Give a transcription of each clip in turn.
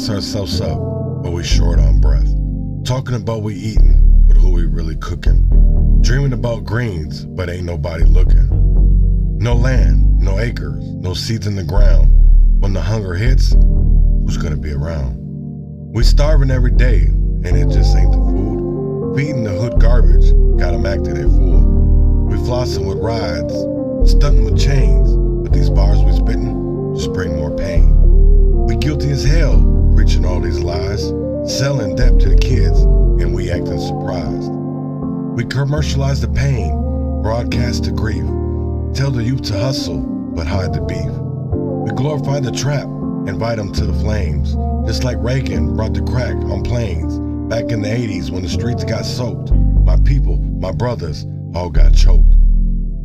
gas ourselves up, but we short on breath. Talking about we eating, but who we really cooking. Dreaming about greens, but ain't nobody looking. No land, no acres, no seeds in the ground. When the hunger hits, who's gonna be around? We starving every day, and it just ain't the food. Feeding the hood garbage, got 'em acting a fool. We flossing with rides, stunting with chains, but these bars we spitting just bring more pain. We guilty as hell, preaching all these lies, selling debt to the kids, and we acting surprised. We commercialize the pain, broadcast the grief, tell the youth to hustle, but hide the beef. We glorify the trap, invite them to the flames, just like Reagan brought the crack on planes. Back in the 80s when the streets got soaked, my people, my brothers, all got choked.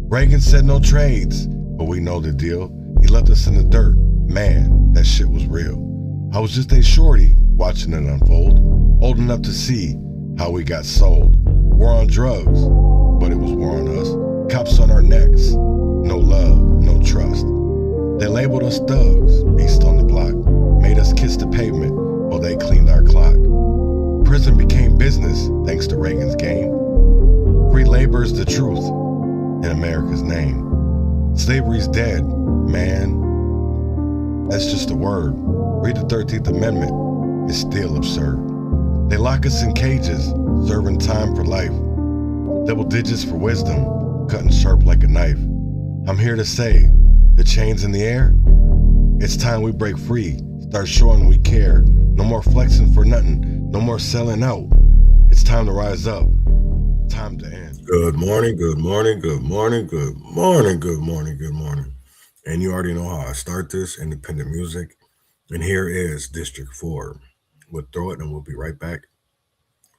Reagan said no trades, but we know the deal. He left us in the dirt, man, that shit was real. I was just a shorty watching it unfold, old enough to see how we got sold. War on drugs, but it was war on us. Cops on our necks, no love, no trust. They labeled us thugs, beast on the block, made us kiss the pavement while they cleaned our clock. Prison became business thanks to Reagan's game. Free labor is the truth in America's name. Slavery's dead, man. That's just a word. Read the 13th Amendment, it's still absurd. They lock us in cages, serving time for life. Double digits for wisdom, cutting sharp like a knife. I'm here to say, the chains in the air, it's time we break free, start showing we care. No more flexing for nothing, no more selling out. It's time to rise up, time to end. Good morning, good morning, good morning, good morning, good morning, good morning. And you already know how I start this, independent music. And here is District 4. We'll throw it and we'll be right back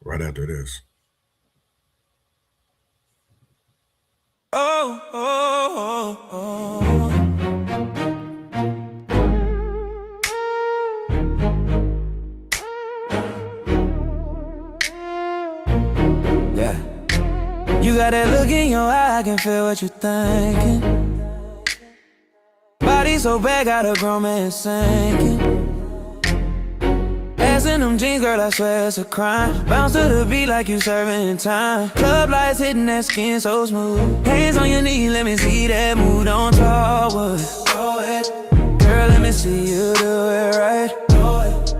right after this. Oh, oh, oh, oh. Yeah. You got that look in your eye, I can feel what you're thinking. Body so bad, got a grown man sinking. Ass in them jeans, girl, I swear it's a crime. Bounce to the beat like you serving time. Club lights hitting that skin so smooth. Hands on your knee, let me see that move. Don't talk, what? Go ahead. Girl, let me see you do it right. Go ahead,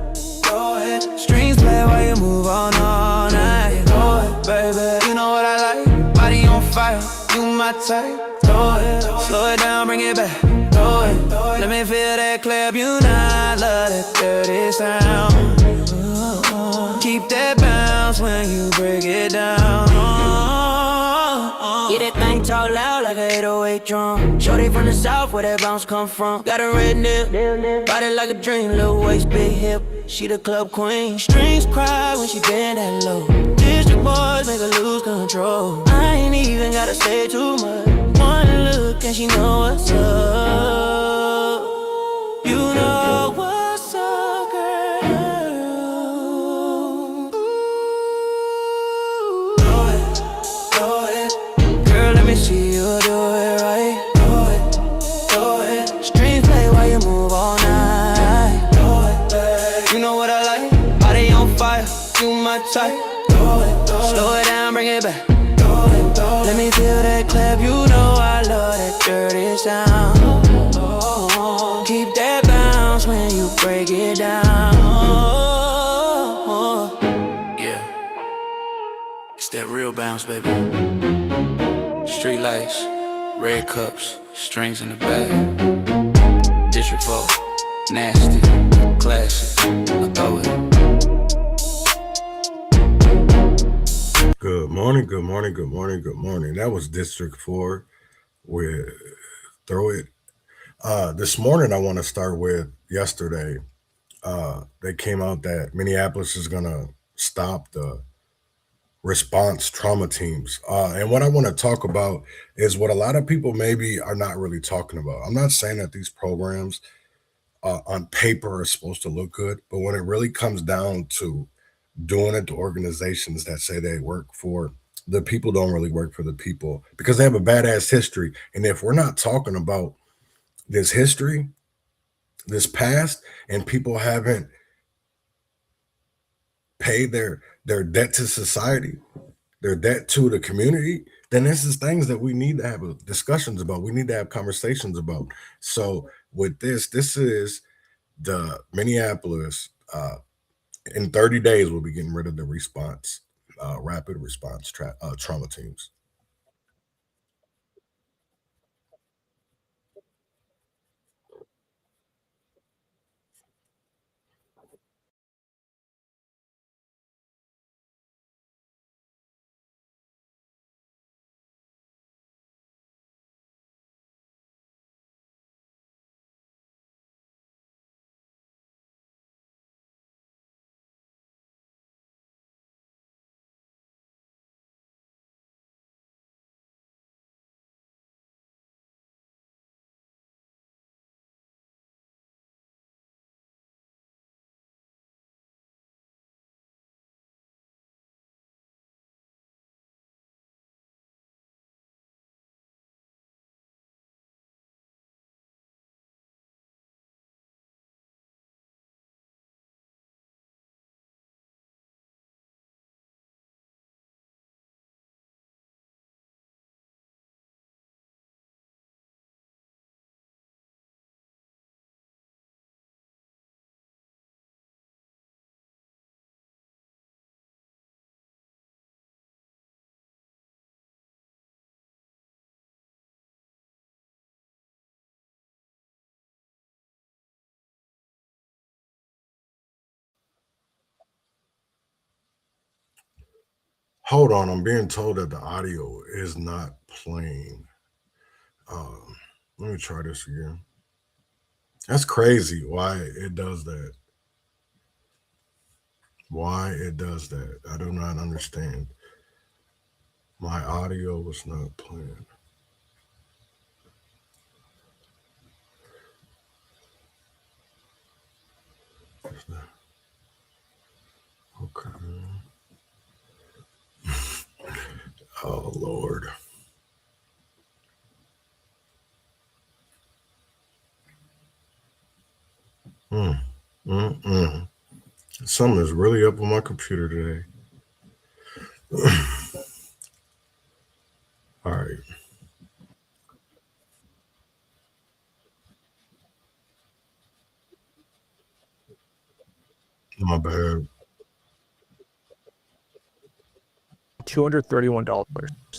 go ahead. Strings play while you move on all night. Go ahead, baby, you know what I like. Body on fire, you my type. Go ahead, slow it down, bring it back. Go ahead, let me feel that clap. You know I love that dirty sound. Keep that bounce when you break it down. Yeah, that thing talk loud like a 808 drum. Shorty from the south, where that bounce come from. Got a red nip, body like a dream. Little waist, big hip, she the club queen. Strings cry when she bend that low. District boys make her lose control. I ain't even gotta say too much. One look and she know what's up. You know what's up, girl. Go ahead, go ahead. Girl, let me see you do it right. Go ahead, go ahead. Strings play while you move all night. Go ahead, babe. You know what I like. Body on fire, you my type. Go ahead, go ahead. Slow it down, bring it back. Let me feel that clap, you know I love that dirty sound. Keep that bounce when you break it down. Yeah, it's that real bounce, baby. Street lights, red cups, strings in the bag. District 4, nasty, classic, I throw it. Good morning, good morning, good morning, good morning. That was District 4 with Throw It. This morning, I want to start with yesterday. They came out that Minneapolis is going to stop the response trauma teams. And what I want to talk about is what a lot of people maybe are not really talking about. I'm not saying that these programs on paper are supposed to look good, but when it really comes down to doing it to organizations that say they work for the people don't really work for the people because they have a badass history. And if we're not talking about this history, this past, and people haven't pay their debt to society, their debt to the community, then this is things that we need to have discussions about. We need to have conversations about. So with this is the Minneapolis. In 30 days, we'll be getting rid of the rapid response trauma teams. Hold on, I'm being told that the audio is not playing. Um, Let me try this again. That's crazy. Why it does that? Why it does that? I do not understand. My audio was not playing. Okay. Oh Lord. Mm, mm. Something is really up on my computer today. All right. My bad. $231.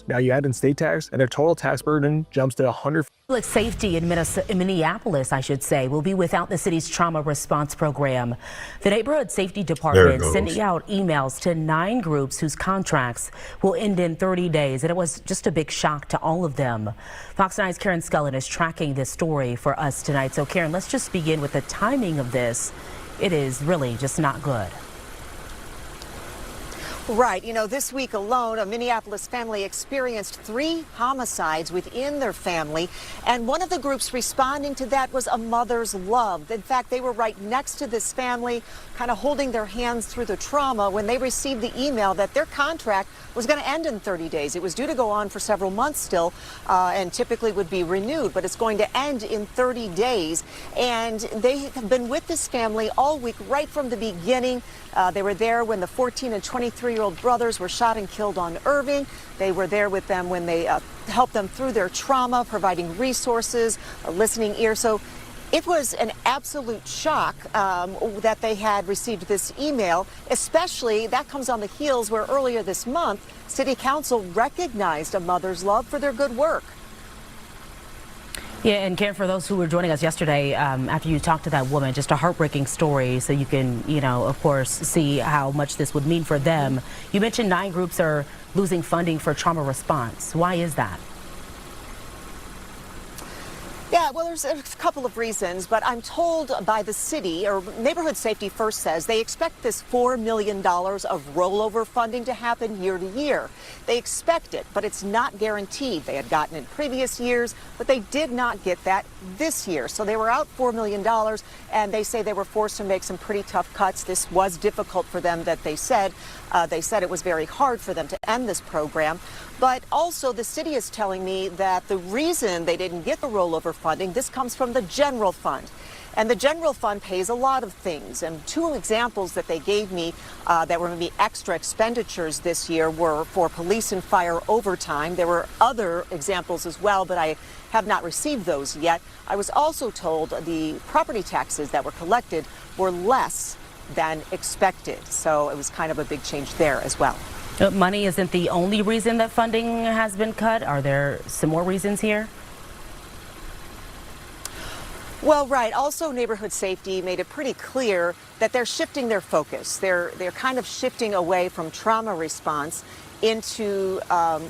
Now you add in state tax, and their total tax burden jumps to $100. Public safety in Minneapolis, I should say, will be without the city's trauma response program. The neighborhood safety department sending out emails to 9 groups whose contracts will end in 30 days, and it was just a big shock to all of them. Fox 9's Karen Scullen is tracking this story for us tonight. So Karen, let's just begin with the timing of this. It is really just not good. Right. You know, this week alone, a Minneapolis family experienced 3 homicides within their family. And one of the groups responding to that was A Mother's Love. In fact, they were right next to this family, kind of holding their hands through the trauma when they received the email that their contract was going to end in 30 days. It was due to go on for several months still and typically would be renewed, but it's going to end in 30 days. And they have been with this family all week, right from the beginning. They were there when the 14 and 23-year-old brothers were shot and killed on Irving. They were there with them when they helped them through their trauma, providing resources, a listening ear. So it was an absolute shock that they had received this email, especially that comes on the heels where earlier this month, City Council recognized A Mother's Love for their good work. Yeah, and Karen, for those who were joining us yesterday, after you talked to that woman, just a heartbreaking story, so you can, of course, see how much this would mean for them. You mentioned 9 groups are losing funding for trauma response. Why is that? Yeah, well, there's a couple of reasons, but I'm told by the city, or Neighborhood Safety First says, they expect this $4 million of rollover funding to happen year to year. They expect it, but it's not guaranteed. They had gotten in previous years, but they did not get that this year. So they were out $4 million, and they say they were forced to make some pretty tough cuts. This was difficult for them, that they said. They said it was very hard for them to end this program. But also the city is telling me that the reason they didn't get the rollover funding, this comes from the general fund. And the general fund pays a lot of things. And two examples that they gave me that were maybe extra expenditures this year were for police and fire overtime. There were other examples as well, but I have not received those yet. I was also told the property taxes that were collected were less than expected. So it was kind of a big change there as well. Money isn't the only reason that funding has been cut. Are there some more reasons here? Well, right. Also, neighborhood safety made it pretty clear that they're shifting their focus. They're kind of shifting away from trauma response into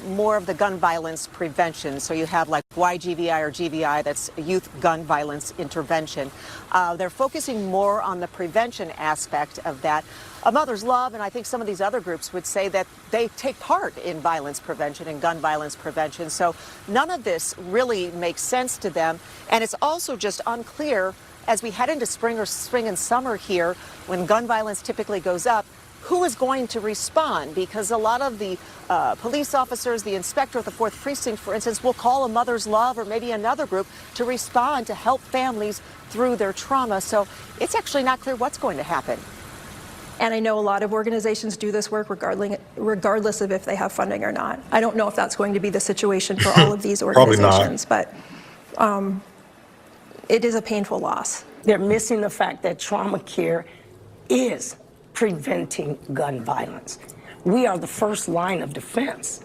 more of the gun violence prevention. So you have like YGVI or GVI, that's youth gun violence intervention. They're focusing more on the prevention aspect of that. A Mother's Love, and I think some of these other groups would say that they take part in violence prevention and gun violence prevention. So none of this really makes sense to them. And it's also just unclear as we head into spring and summer here, when gun violence typically goes up, who is going to respond? Because a lot of the police officers, the inspector at the 4th Precinct, for instance, will call a Mother's Love or maybe another group to respond to help families through their trauma. So it's actually not clear what's going to happen. And I know a lot of organizations do this work regardless of if they have funding or not. I don't know if that's going to be the situation for all of these organizations, but it is a painful loss. They're missing the fact that trauma care is preventing gun violence. We are the first line of defense.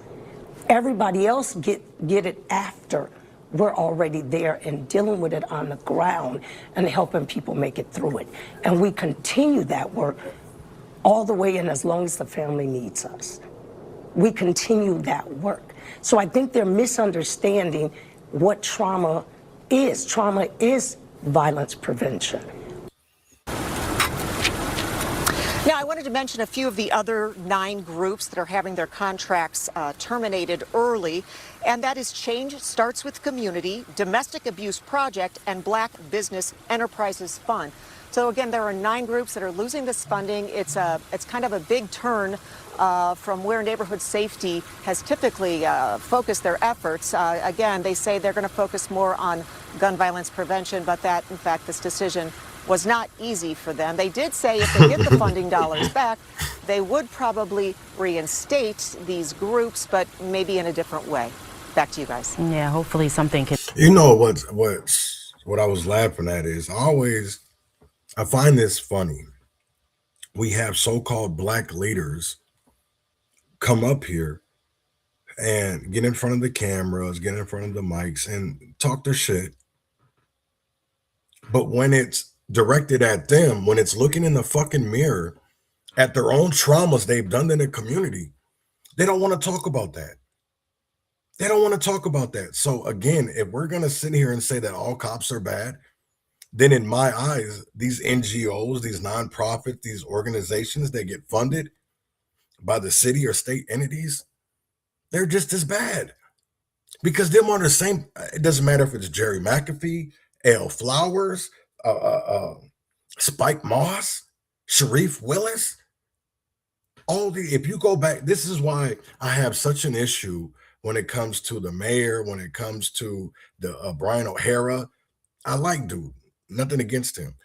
Everybody else get it after we're already there and dealing with it on the ground and helping people make it through it. And we continue that work all the way in as long as the family needs us. We continue that work. So I think they're misunderstanding what trauma is. Trauma is violence prevention. Now, I wanted to mention a few of the other 9 groups that are having their contracts terminated early, and that is Change Starts with Community, Domestic Abuse Project, and Black Business Enterprises Fund. So again, there are 9 groups that are losing this funding. It's kind of a big turn from where neighborhood safety has typically focused their efforts. Again, they say they're going to focus more on gun violence prevention, but that, in fact, this decision was not easy for them. They did say if they get the funding dollars back, they would probably reinstate these groups, but maybe in a different way. Back to you guys. Yeah, hopefully something can. You know what I was laughing at is I find this funny. We have so-called black leaders come up here and get in front of the cameras, get in front of the mics and talk their shit. But when it's directed at them, when it's looking in the fucking mirror at their own traumas they've done in the community, they don't want to talk about that. They don't want to talk about that. So again, if we're going to sit here and say that all cops are bad, then in my eyes, these NGOs, these nonprofits, these organizations that get funded by the city or state entities, they're just as bad. Because them are the same. It doesn't matter if it's Jerry McAfee, L. Flowers, Spike Moss, Sharif Willis. If you go back, this is why I have such an issue when it comes to the mayor, when it comes to the Brian O'Hara. I like dude, nothing against him.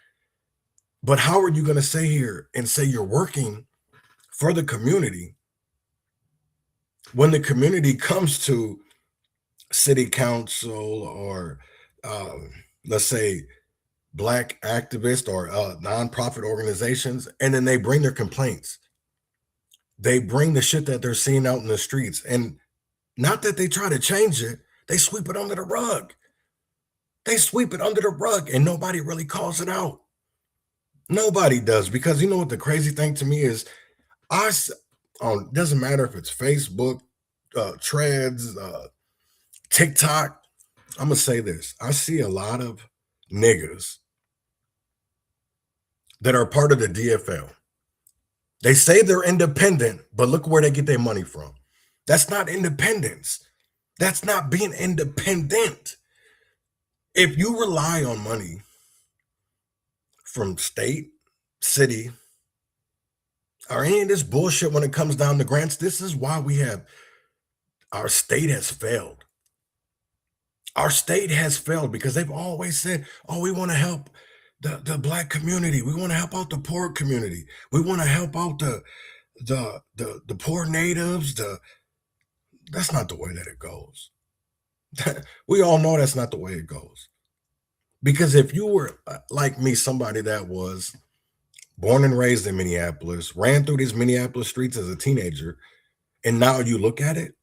But how are you going to say here and say you're working for the community when the community comes to city council or let's say black activists or nonprofit organizations, and then they bring their complaints. They bring the shit that they're seeing out in the streets, and not that they try to change it, they sweep it under the rug. They sweep it under the rug and nobody really calls it out. Nobody does, because you know what the crazy thing to me is? It doesn't matter if it's Facebook, Threads, TikTok. I'm going to say this. I see a lot of niggas that are part of the DFL. They say they're independent, but look where they get their money from. That's not independence. That's not being independent. If you rely on money from state, city, or any of this bullshit when it comes down to grants, this is why our state has failed. Our state has failed because they've always said, oh, we want to help the black community. We want to help out the poor community. We want to help out the poor natives. That's not the way that it goes. We all know that's not the way it goes. Because if you were like me, somebody that was born and raised in Minneapolis, ran through these Minneapolis streets as a teenager, and now you look at it,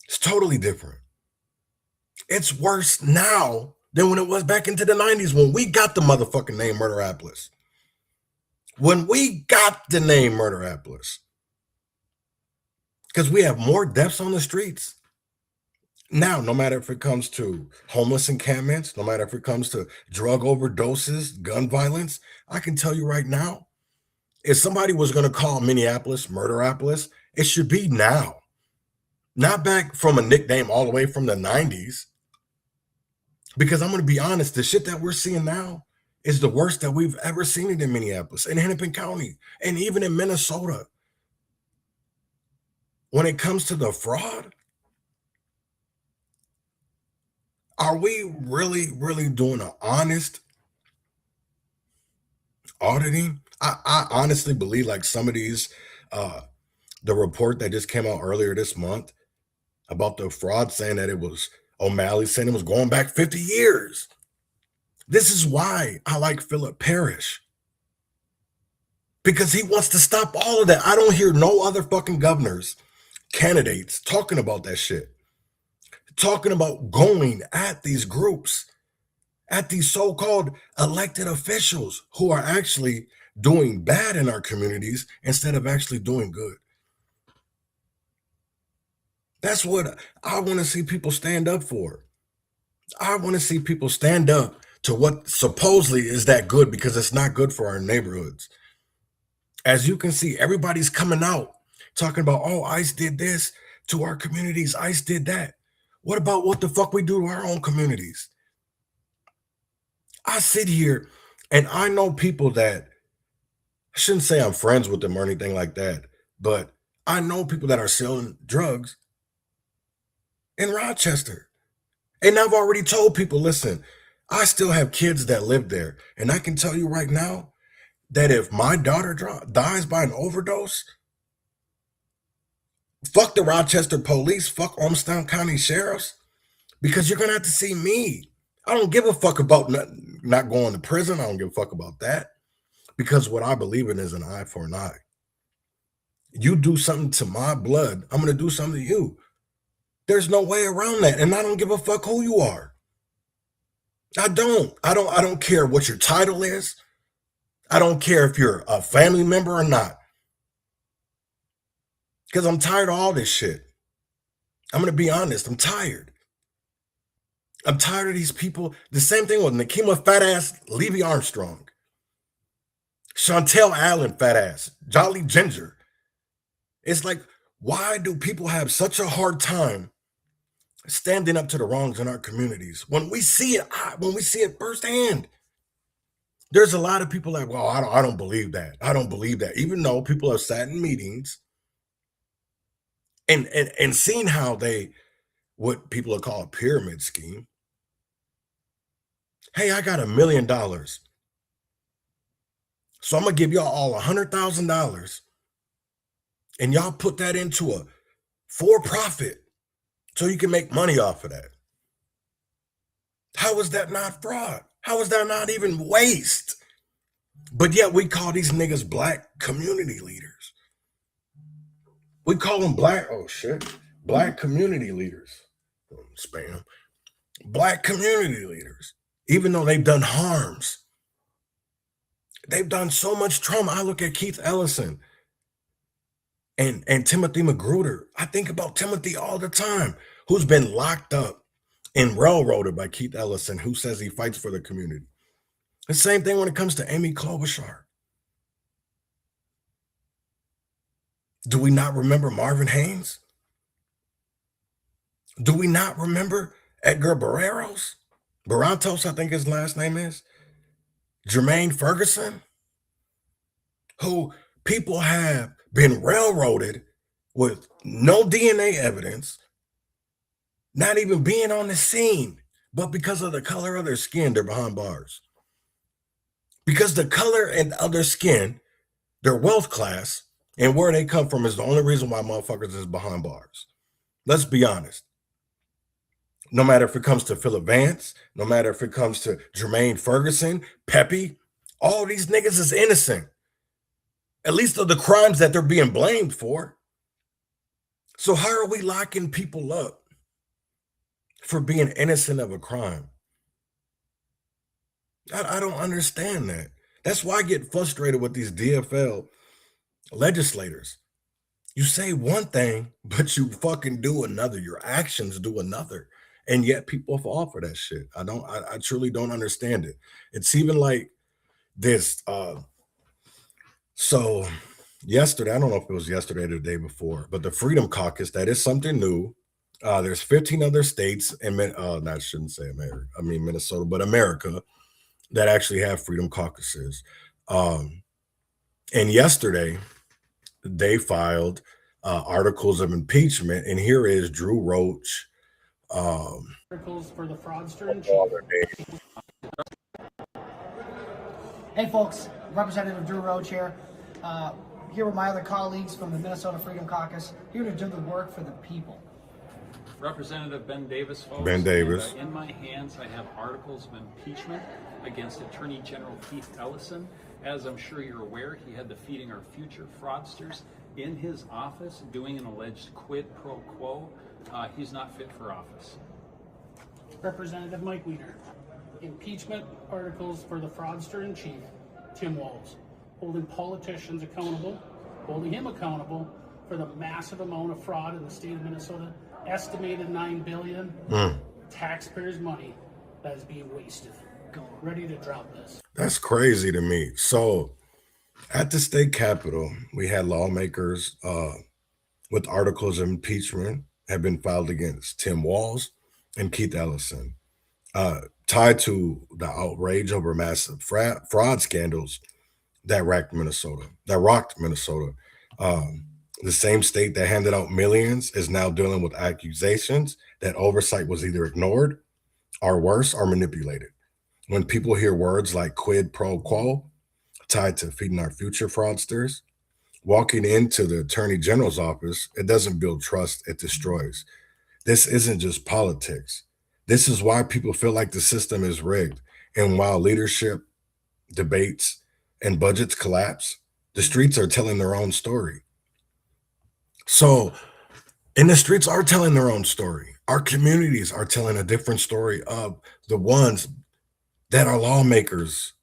it's totally different. It's worse now than when it was back into the 90s when we got the motherfucking name Murderapolis. When we got the name Murderapolis. Because we have more deaths on the streets. Now, no matter if it comes to homeless encampments, no matter if it comes to drug overdoses, gun violence, I can tell you right now, if somebody was going to call Minneapolis Murderapolis, it should be now. Not back from a nickname all the way from the 90s. Because I'm going to be honest, the shit that we're seeing now is the worst that we've ever seen it in Minneapolis, in Hennepin County, and even in Minnesota. When it comes to the fraud, are we really doing an honest auditing? I honestly believe like some of these, the report that just came out earlier this month about the fraud saying that it was O'Malley saying it was going back 50 years. This is why I like Philip Parrish. Because he wants to stop all of that. I don't hear no other fucking governors, candidates talking about that shit. Talking about going at these groups, at these so-called elected officials who are actually doing bad in our communities instead of actually doing good. That's what I want to see people stand up for. I want to see people stand up to what supposedly is that good, because it's not good for our neighborhoods. As you can see, everybody's coming out talking about, oh, ICE did this to our communities. ICE did that. What about what the fuck we do to our own communities? I sit here and I know people that, I shouldn't say I'm friends with them or anything like that, but I know people that are selling drugs in Rochester. And I've already told people, listen, I still have kids that live there. And I can tell you right now that if my daughter dies by an overdose, fuck the Rochester police, fuck Olmsted County sheriffs, because you're going to have to see me. I don't give a fuck about not going to prison. I don't give a fuck about that, because what I believe in is an eye for an eye. You do something to my blood, I'm going to do something to you. There's no way around that. And I don't give a fuck who you are. I don't care what your title is. I don't care if you're a family member or not. Because I'm tired of all this shit. I'm going to be honest. I'm tired. I'm tired of these people. The same thing with Nakima fat ass Levy Armstrong. Chantel Allen fat ass. Jolly Ginger. It's like, why do people have such a hard time standing up to the wrongs in our communities when we see it firsthand? There's a lot of people like, well, I don't believe that. I don't believe that. Even though people have sat in meetings and seen how what people are called a pyramid scheme. Hey, I got $1 million. So I'm going to give y'all all $100,000 and y'all put that into a for-profit so you can make money off of that. How is that not fraud? How is that not even waste? But yet we call these niggas black community leaders. We call them black community leaders. Spam. Black community leaders. Even though they've done harms. They've done so much trauma. I look at Keith Ellison and Timothy Magruder. I think about Timothy all the time, who's been locked up and railroaded by Keith Ellison, who says he fights for the community. The same thing when it comes to Amy Klobuchar. Do we not remember Marvin Haynes? Do we not remember Edgar Barrantos, I think his last name is? Jermaine Ferguson? Who people have been railroaded with no DNA evidence, not even being on the scene, but because of the color of their skin, they're behind bars. Because the color and other skin, their wealth class, and where they come from is the only reason why motherfuckers is behind bars. Let's be honest. No matter if it comes to Phillip Vance, no matter if it comes to Jermaine Ferguson, Pepe, all these niggas is innocent. At least of the crimes that they're being blamed for. So how are we locking people up for being innocent of a crime? I don't understand that. That's why I get frustrated with these DFL legislators. You say one thing, but you fucking do another. Your actions do another. And yet people fall for that shit. I truly don't understand it. It's even like this. So yesterday, I don't know if it was yesterday or the day before, but the Freedom Caucus, that is something new. There's 15 other states, and I shouldn't say America, I mean Minnesota, but America, that actually have Freedom Caucuses. And yesterday, they filed articles of impeachment, and here is Drew Roach. Articles for the fraudster in chief. Hey folks, Representative Drew Roach here. Here with my other colleagues from the Minnesota Freedom Caucus, here to do the work for the people. Representative Ben Davis, folks. Ben Davis. And, in my hands, I have articles of impeachment against Attorney General Keith Ellison. As I'm sure you're aware, he had the Feeding Our Future fraudsters in his office doing an alleged quid pro quo. He's not fit for office. Representative Mike Weiner. Impeachment articles for the fraudster in chief, Tim Walz. Holding politicians accountable, holding him accountable for the massive amount of fraud in the state of Minnesota. Estimated $9 billion taxpayers' money that is being wasted. Ready to drop this. That's crazy to me. So at the state capitol, we had lawmakers with articles of impeachment have been filed against Tim Walz and Keith Ellison, tied to the outrage over massive fraud scandals that rocked Minnesota. The same state that handed out millions is now dealing with accusations that oversight was either ignored or worse, or manipulated. When people hear words like quid pro quo tied to Feeding Our Future fraudsters, walking into the Attorney General's office, it doesn't build trust, it destroys. This isn't just politics. This is why people feel like the system is rigged. And while leadership, debates, and budgets collapse, the streets are telling their own story. So, and the streets are telling their own story. Our communities are telling a different story of the ones that our lawmakers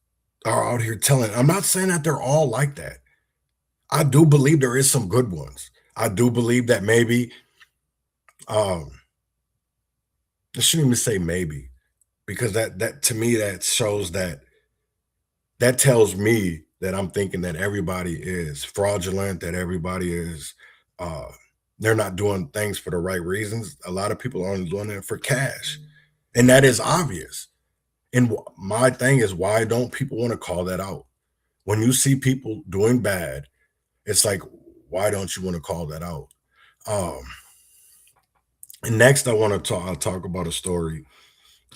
are out here telling. I'm not saying that they're all like that. I do believe there is some good ones. I do believe that maybe, I shouldn't even say maybe, because that to me, that shows that tells me that I'm thinking that everybody is fraudulent, that everybody is, they're not doing things for the right reasons. A lot of people are only doing it for cash. And that is obvious. And my thing is, why don't people want to call that out? When you see people doing bad, it's like, why don't you want to call that out? And next I want to talk about a story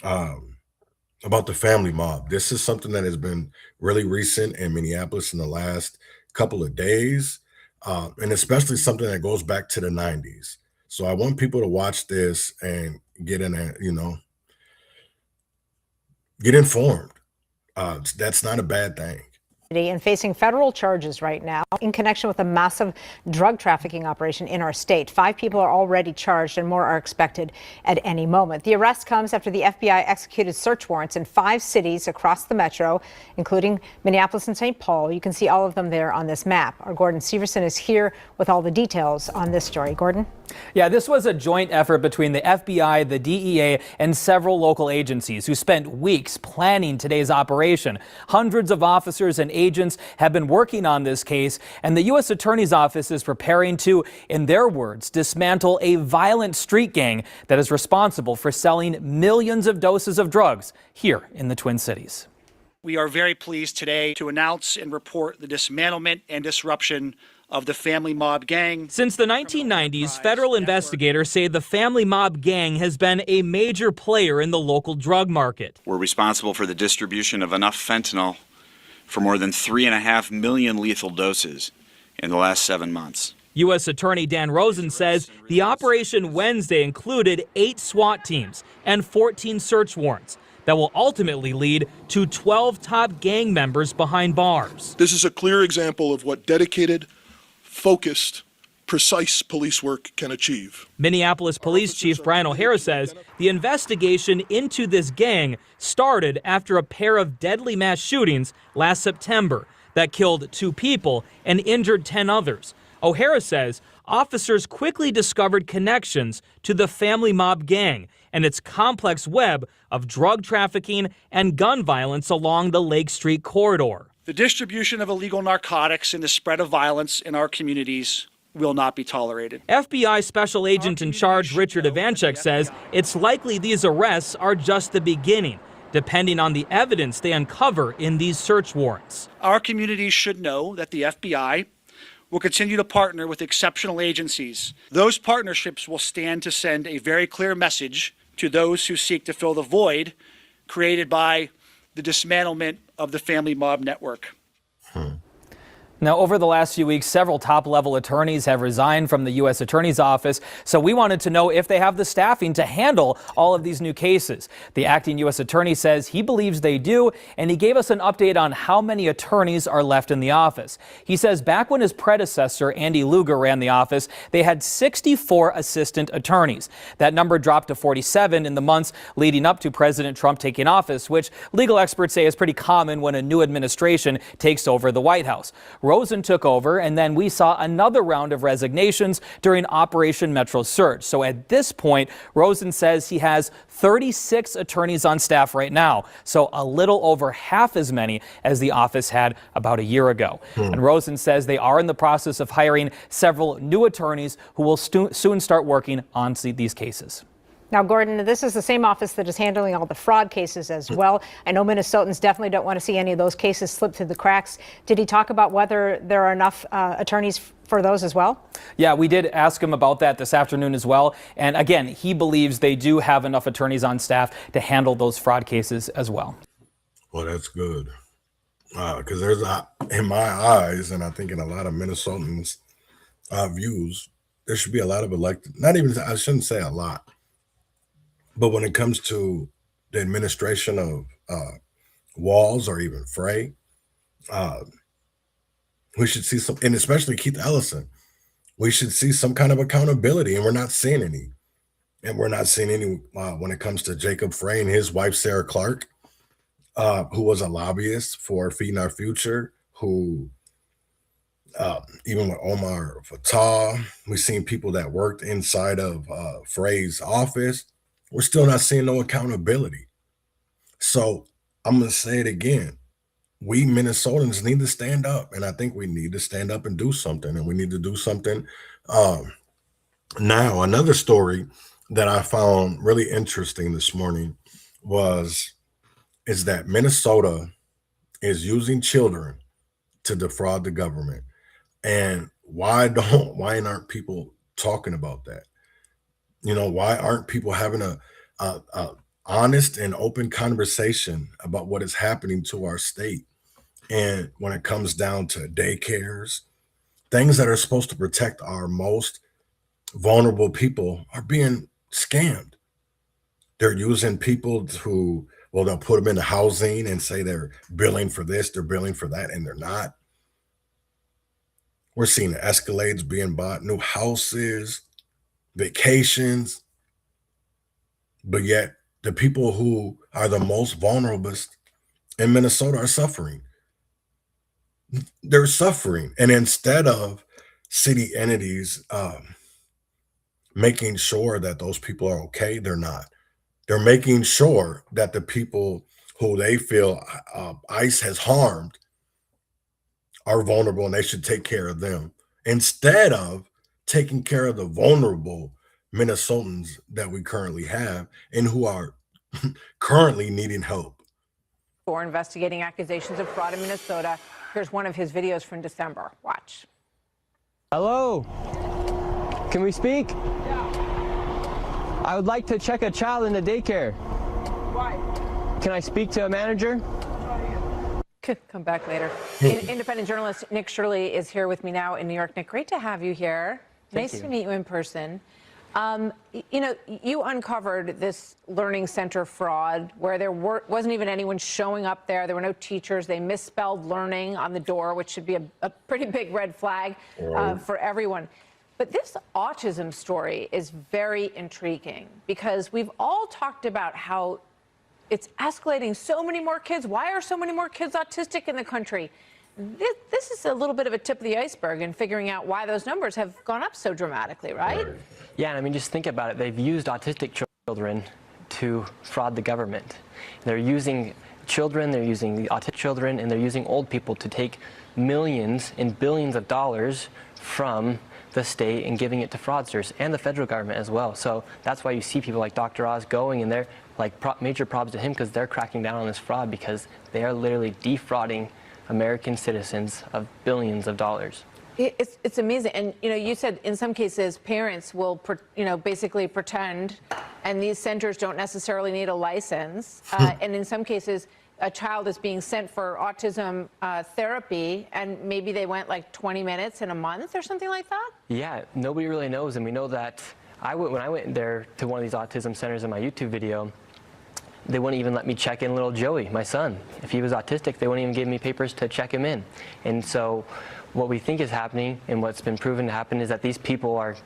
about the family mob. This is something that has been really recent in Minneapolis in the last couple of days. And especially something that goes back to the 90s. So I want people to watch this and get in a, get informed. That's not a bad thing. And facing federal charges right now in connection with a massive drug trafficking operation in our state. 5 people are already charged and more are expected at any moment. The arrest comes after the FBI executed search warrants in 5 cities across the metro, including Minneapolis and St. Paul. You can see all of them there on this map. Our Gordon Severson is here with all the details on this story. Gordon? Yeah, this was a joint effort between the FBI, the DEA, and several local agencies who spent weeks planning today's operation. Hundreds of officers and agents have been working on this case, and the U.S. Attorney's Office is preparing to, in their words, dismantle a violent street gang that is responsible for selling millions of doses of drugs here in the Twin Cities. We are very pleased today to announce and report the dismantlement and disruption of the family mob gang. Since the 1990s, federal investigators say the family mob gang has been a major player in the local drug market. We're responsible for the distribution of enough fentanyl for more than 3.5 million lethal doses in the last 7 months. U.S. Attorney Dan Rosen says the operation Wednesday included 8 SWAT teams and 14 search warrants that will ultimately lead to 12 top gang members behind bars. This is a clear example of what dedicated, focused, precise police work can achieve. Minneapolis Police Chief Brian O'Hara says the investigation into this gang started after a pair of deadly mass shootings last September that killed 2 people and injured 10 others. O'Hara says officers quickly discovered connections to the family mob gang and its complex web of drug trafficking and gun violence along the Lake Street corridor. The distribution of illegal narcotics and the spread of violence in our communities will not be tolerated. FBI Special Agent in Charge Richard Ivanchuk says it's likely these arrests are just the beginning, depending on the evidence they uncover in these search warrants. Our communities should know that the FBI will continue to partner with exceptional agencies. Those partnerships will stand to send a very clear message to those who seek to fill the void created by the dismantlement of the family mob network. Now, over the last few weeks, several top-level attorneys have resigned from the U.S. Attorney's Office, so we wanted to know if they have the staffing to handle all of these new cases. The acting U.S. Attorney says he believes they do, and he gave us an update on how many attorneys are left in the office. He says back when his predecessor, Andy Luger, ran the office, they had 64 assistant attorneys. That number dropped to 47 in the months leading up to President Trump taking office, which legal experts say is pretty common when a new administration takes over the White House. Rosen took over, and then we saw another round of resignations during Operation Metro Surge. So at this point, Rosen says he has 36 attorneys on staff right now, so a little over half as many as the office had about a year ago. And Rosen says they are in the process of hiring several new attorneys who will soon start working on these cases. Now, Gordon, this is the same office that is handling all the fraud cases as well. I know Minnesotans definitely don't want to see any of those cases slip through the cracks. Did he talk about whether there are enough attorneys for those as well? Yeah, we did ask him about that this afternoon as well. And again, he believes they do have enough attorneys on staff to handle those fraud cases as well. Well, that's good. Because there's, in my eyes, and I think in a lot of Minnesotans' views, there should be a lot of elected, not even, I shouldn't say a lot, but when it comes to the administration of Walls or even Frey, we should see some, and especially Keith Ellison, we should see some kind of accountability, and we're not seeing any. And we're not seeing any when it comes to Jacob Frey and his wife, Sarah Clark, who was a lobbyist for Feeding Our Future, who even with Omar Fatah, we've seen people that worked inside of Frey's office. We're still not seeing no accountability. So I'm going to say it again. We Minnesotans need to stand up, and I think we need to stand up and do something, and we need to do something now. Another story that I found really interesting this morning is that Minnesota is using children to defraud the government. And why aren't people talking about that? You know, why aren't people having a honest and open conversation about what is happening to our state? And when it comes down to daycares, things that are supposed to protect our most vulnerable people are being scammed. They're using people who, well, they'll put them into housing and say they're billing for this, they're billing for that, and they're not. We're seeing Escalades being bought, new houses, vacations, but yet the people who are the most vulnerable in Minnesota are suffering. They're suffering. And instead of city entities making sure that those people are okay, they're not. They're making sure that the people who they feel ICE has harmed are vulnerable and they should take care of them, instead of taking care of the vulnerable Minnesotans that we currently have and who are currently needing help. For investigating accusations of fraud in Minnesota. Here's one of his videos from December. Watch. Hello. Can we speak? Yeah. I would like to check a child in the daycare. Why? Can I speak to a manager? Come back later. Independent journalist Nick Shirley is here with me now in New York. Nick, great to have you here. Nice to meet you in person. You know, you uncovered this learning center fraud where there wasn't even anyone showing up there. There were no teachers. They misspelled learning on the door, which should be a pretty big red flag for everyone. But this autism story is very intriguing because we've all talked about how it's escalating. So many more kids. Why are so many more kids autistic in the country? This is a little bit of a tip of the iceberg in figuring out why those numbers have gone up so dramatically, right? Yeah, and I mean, just think about it. They've used autistic children to fraud the government. They're using children, they're using the autistic children, and they're using old people to take millions and billions of dollars from the state and giving it to fraudsters and the federal government as well. So that's why you see people like Dr. Oz going, and they're like major props to him because they're cracking down on this fraud because they are literally defrauding American citizens of billions of dollars. It's amazing. And, you know, you said in some cases parents will, basically pretend, and these centers don't necessarily need a license. And in some cases, a child is being sent for autism therapy, and maybe they went like 20 minutes in a month or something like that? Yeah, nobody really knows. And we know that when I went there to one of these autism centers in my YouTube video, they wouldn't even let me check in little Joey, my son. If he was autistic, they wouldn't even give me papers to check him in. And so what we think is happening and what's been proven to happen is that these people are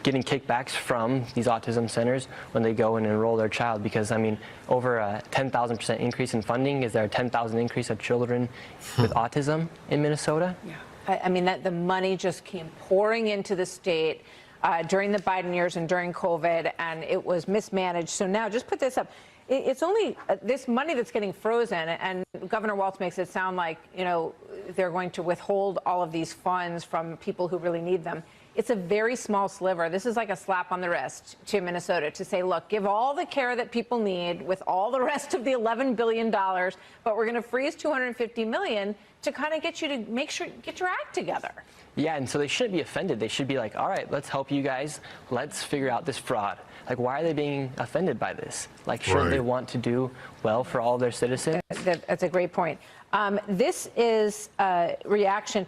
getting kickbacks from these autism centers when they go and enroll their child because, I mean, over a 10,000% increase in funding. Is there a 10,000 increase of children with autism in Minnesota? Yeah. I mean, the money just came pouring into the state during the Biden years and during COVID, and it was mismanaged. So now just put this up. It's only this money that's getting frozen, and Governor Walz makes it sound like, you know, they're going to withhold all of these funds from people who really need them. It's a very small sliver. This is like a slap on the wrist to Minnesota to say, look, give all the care that people need with all the rest of the $11 billion, but we're going to freeze $250 million to kind of get you to make sure, get your act together. Yeah, and so they shouldn't be offended. They should be like, all right, let's help you guys. Let's figure out this fraud. Like, why are they being offended by this? Like, shouldn't they want to do well for all their citizens? That's a great point. This is a reaction.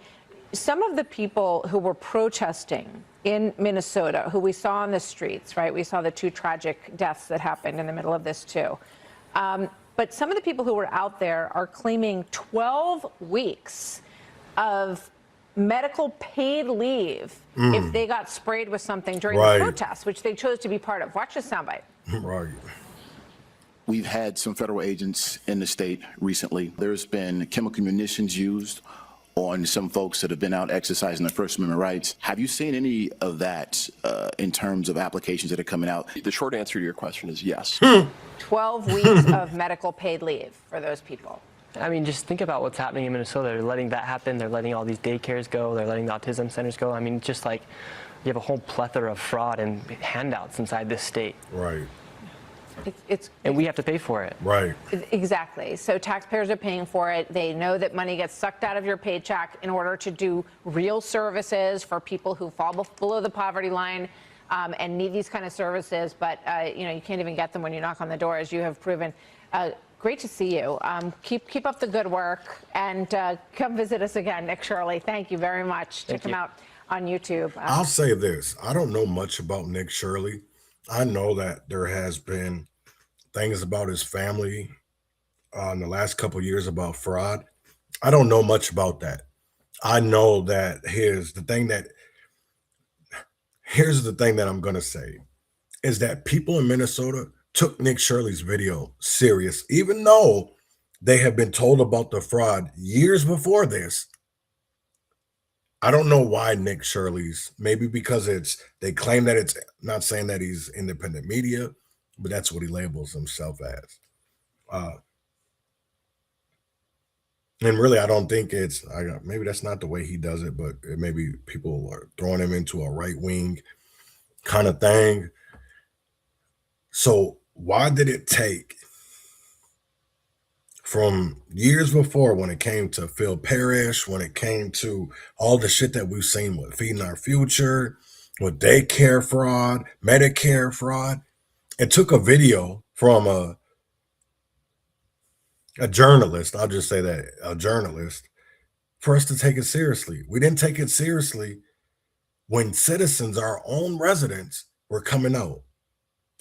Some of the people who were protesting in Minnesota, who we saw on the streets, right? We saw the 2 tragic deaths that happened in the middle of this, too. But some of the people who were out there are claiming 12 weeks of medical paid leave if they got sprayed with something during the protests, which they chose to be part of. Watch this soundbite. Right. We've had some federal agents in the state recently. There's been chemical munitions used on some folks that have been out exercising their First Amendment rights. Have you seen any of that in terms of applications that are coming out? The short answer to your question is yes. 12 weeks of medical paid leave for those people. I mean, just think about what's happening in Minnesota. They're letting that happen. They're letting all these daycares go. They're letting the autism centers go. I mean, just like you have a whole plethora of fraud and handouts inside this state. Right. And we have to pay for it. Right. Exactly. So taxpayers are paying for it. They know that money gets sucked out of your paycheck in order to do real services for people who fall below the poverty line and need these kind of services. But, you know, you can't even get them when you knock on the door, as you have proven. Great to see you. Keep up the good work, and come visit us again, Nick Shirley. Thank you very much. Check him out on YouTube. I'll say this. I don't know much about Nick Shirley. I know that there has been things about his family in the last couple of years about fraud. I don't know much about that. I know that here's the thing that I'm going to say is that people in Minnesota took Nick Shirley's video serious, even though they have been told about the fraud years before this. I don't know why Nick Shirley's, maybe because they claim that it's not saying that he's independent media, but that's what he labels himself as. And really, I don't think maybe that's not the way he does it, but maybe people are throwing him into a right wing kind of thing. So why did it take from years before when it came to Phil Parrish, when it came to all the shit that we've seen with Feeding Our Future, with daycare fraud, Medicare fraud? It took a video from a a journalist, I'll just say that, a journalist, for us to take it seriously. We didn't take it seriously when citizens, our own residents, were coming out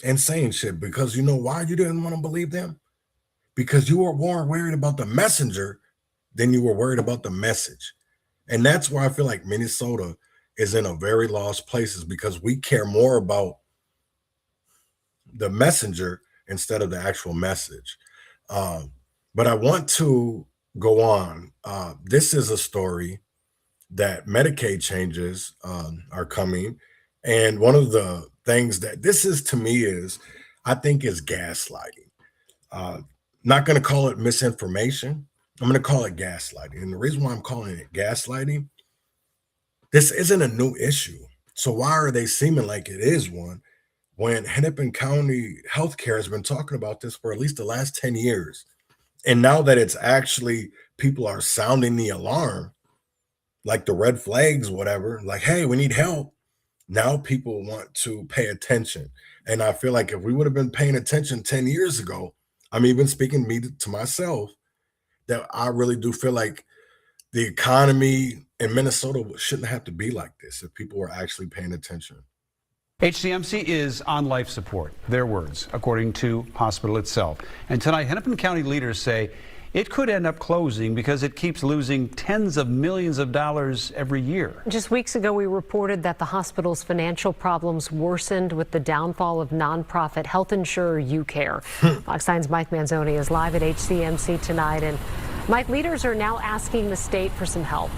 and saying shit, because you know why you didn't want to believe them? Because you were more worried about the messenger than you were worried about the message. And that's why I feel like Minnesota is in a very lost place, is because we care more about the messenger instead of the actual message. But I want to go on. This is a story that Medicaid changes are coming. And one of the things that this is to me is, I think, is gaslighting. Not going to call it misinformation. I'm going to call it gaslighting. And the reason why I'm calling it gaslighting, this isn't a new issue. So why are they seeming like it is one when Hennepin County Healthcare has been talking about this for at least the last 10 years? And now that it's actually, people are sounding the alarm, like the red flags, whatever, like, hey, we need help. Now people want to pay attention. And I feel like if we would have been paying attention 10 years ago, I'm even speaking to myself, that I really do feel like the economy in Minnesota shouldn't have to be like this if people were actually paying attention. HCMC is on life support, their words, according to hospital itself. And tonight, Hennepin County leaders say it could end up closing because it keeps losing tens of millions of dollars every year. Just weeks ago, we reported that the hospital's financial problems worsened with the downfall of nonprofit health insurer UCare. Fox 9's Mike Manzoni is live at HCMC tonight. And Mike, leaders are now asking the state for some help.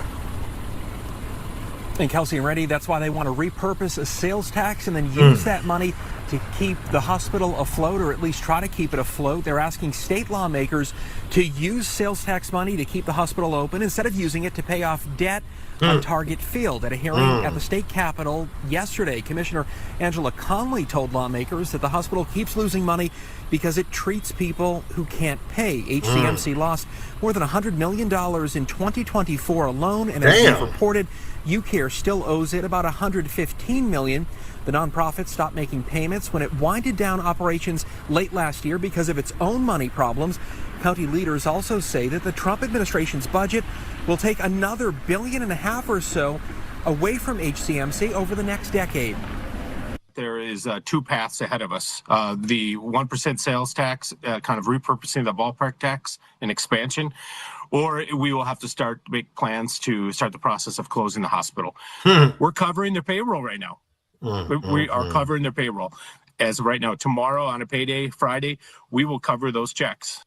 And Kelsey and Randy, that's why they want to repurpose a sales tax and then use that money to keep the hospital afloat, or at least try to keep it afloat. They're asking state lawmakers to use sales tax money to keep the hospital open instead of using it to pay off debt on Target Field. At a hearing at the state capitol yesterday, Commissioner Angela Conley told lawmakers that the hospital keeps losing money because it treats people who can't pay. HCMC lost more than $100 million in 2024 alone, and as we've reported, UCare still owes it about $115 million. The nonprofit stopped making payments when it winded down operations late last year because of its own money problems. County leaders also say that the Trump administration's budget will take another $1.5 billion or so away from HCMC over the next decade. There is two paths ahead of us. The 1% sales tax, kind of repurposing the ballpark tax and expansion, or we will have to make plans to start the process of closing the hospital. We're covering their payroll right now. We are covering their payroll. As of right now, tomorrow on a payday, Friday, we will cover those checks.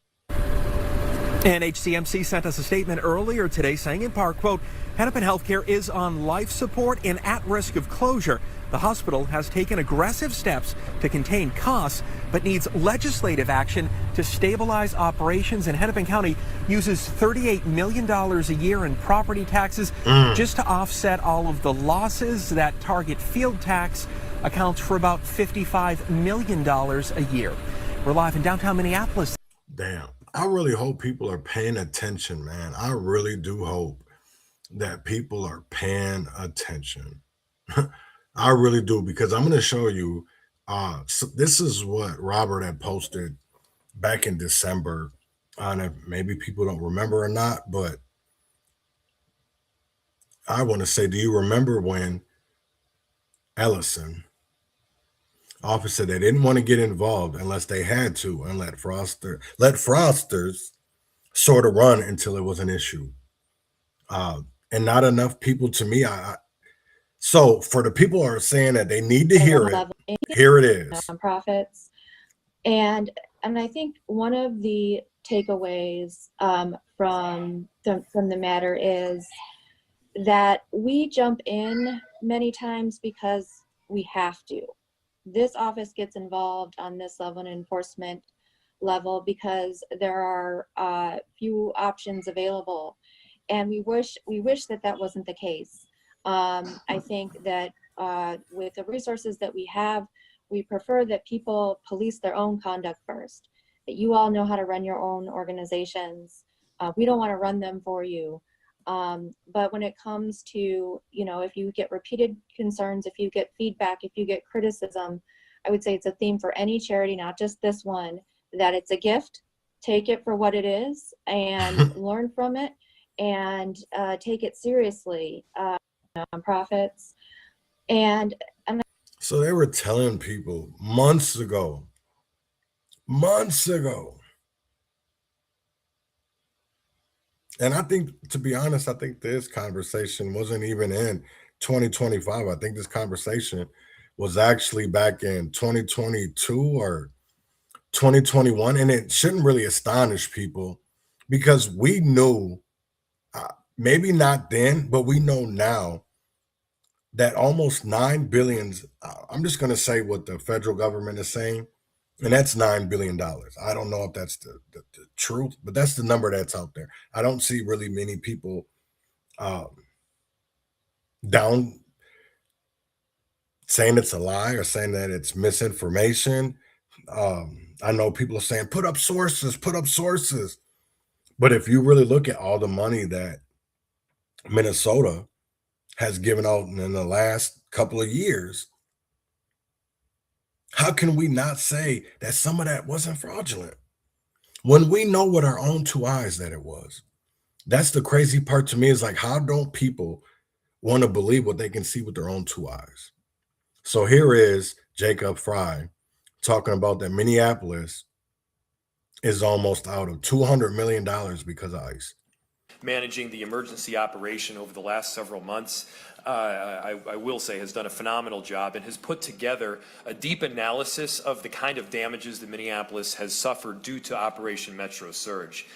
And HCMC sent us a statement earlier today saying, in part, quote, Hennepin Healthcare is on life support and at risk of closure. The hospital has taken aggressive steps to contain costs, but needs legislative action to stabilize operations. And Hennepin County uses $38 million a year in property taxes just to offset all of the losses. That Target Field tax accounts for about $55 million a year. We're live in downtown Minneapolis. Damn. I really hope people are paying attention, man. I really do hope that people are paying attention. I really do, because I'm going to show you. So this is what Robert had posted back in December. And maybe people don't remember or not, but I want to say, do you remember when Ellison office said they didn't want to get involved unless they had to, and let fraudsters sort of run until it was an issue? And not enough people, to me. So for the people who are saying that they need to hear it, here it is. Nonprofits. And I think one of the takeaways from the matter is that we jump in many times because we have to. This office gets involved on this level, an enforcement level, because there are few options available, and we wish that wasn't the case. I think that with the resources that we have, we prefer that people police their own conduct first. That you all know how to run your own organizations. We don't want to run them for you. But when it comes to, if you get repeated concerns, if you get feedback, if you get criticism, I would say it's a theme for any charity, not just this one, that it's a gift take it for what it is and learn from it and take it seriously. Nonprofits and So they were telling people months ago, and I think, to be honest, I think this conversation wasn't even in 2025. I think this conversation was actually back in 2022 or 2021, and it shouldn't really astonish people because we knew, maybe not then, but we know now that almost 9 billions, I'm just going to say what the federal government is saying, and that's $9 billion. I don't know if that's the truth, but that's the number that's out there. I don't see really many people down saying it's a lie or saying that it's misinformation. I know people are saying, put up sources. But if you really look at all the money that Minnesota has given out in the last couple of years, how can we not say that some of that wasn't fraudulent when we know with our own two eyes that it was? That's the crazy part to me, is like, how don't people want to believe what they can see with their own two eyes? So here is Jacob Fry talking about that Minneapolis is almost out of $200 million because of ICE. Managing the emergency operation over the last several months, I will say, has done a phenomenal job and has put together a deep analysis of the kind of damages that Minneapolis has suffered due to Operation Metro Surge.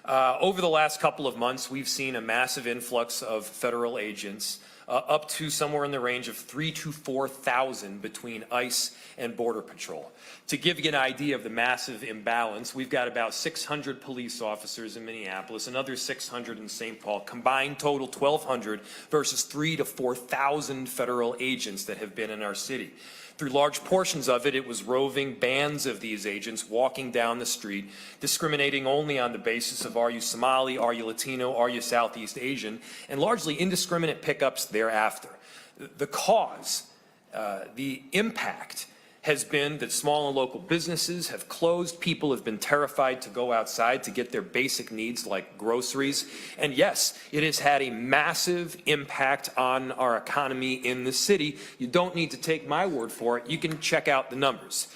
Over the last couple of months, we've seen a massive influx of federal agents, up to somewhere in the range of 3,000 to 4,000 between ICE and Border Patrol. To give you an idea of the massive imbalance, we've got about 600 police officers in Minneapolis, another 600 in St. Paul, combined total 1,200 versus 3,000 to 4,000 federal agents that have been in our city. Through large portions of it, it was roving bands of these agents walking down the street, discriminating only on the basis of, are you Somali, are you Latino, are you Southeast Asian, and largely indiscriminate pickups thereafter. The cause, the impact, has been that small and local businesses have closed. People have been terrified to go outside to get their basic needs like groceries. And yes, it has had a massive impact on our economy in the city. You don't need to take my word for it. You can check out the numbers.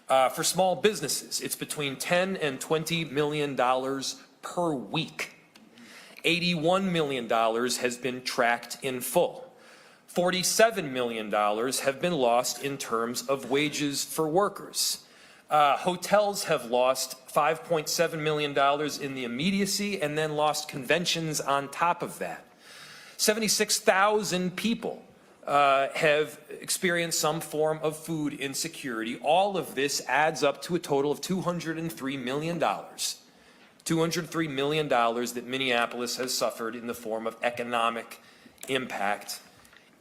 For small businesses, it's between $10 and $20 million per week. $81 million has been tracked in full. $47 million have been lost in terms of wages for workers. Hotels have lost $5.7 million in the immediacy and then lost conventions on top of that. 76,000 people have experienced some form of food insecurity. All of this adds up to a total of $203 million. $203 million that Minneapolis has suffered in the form of economic impact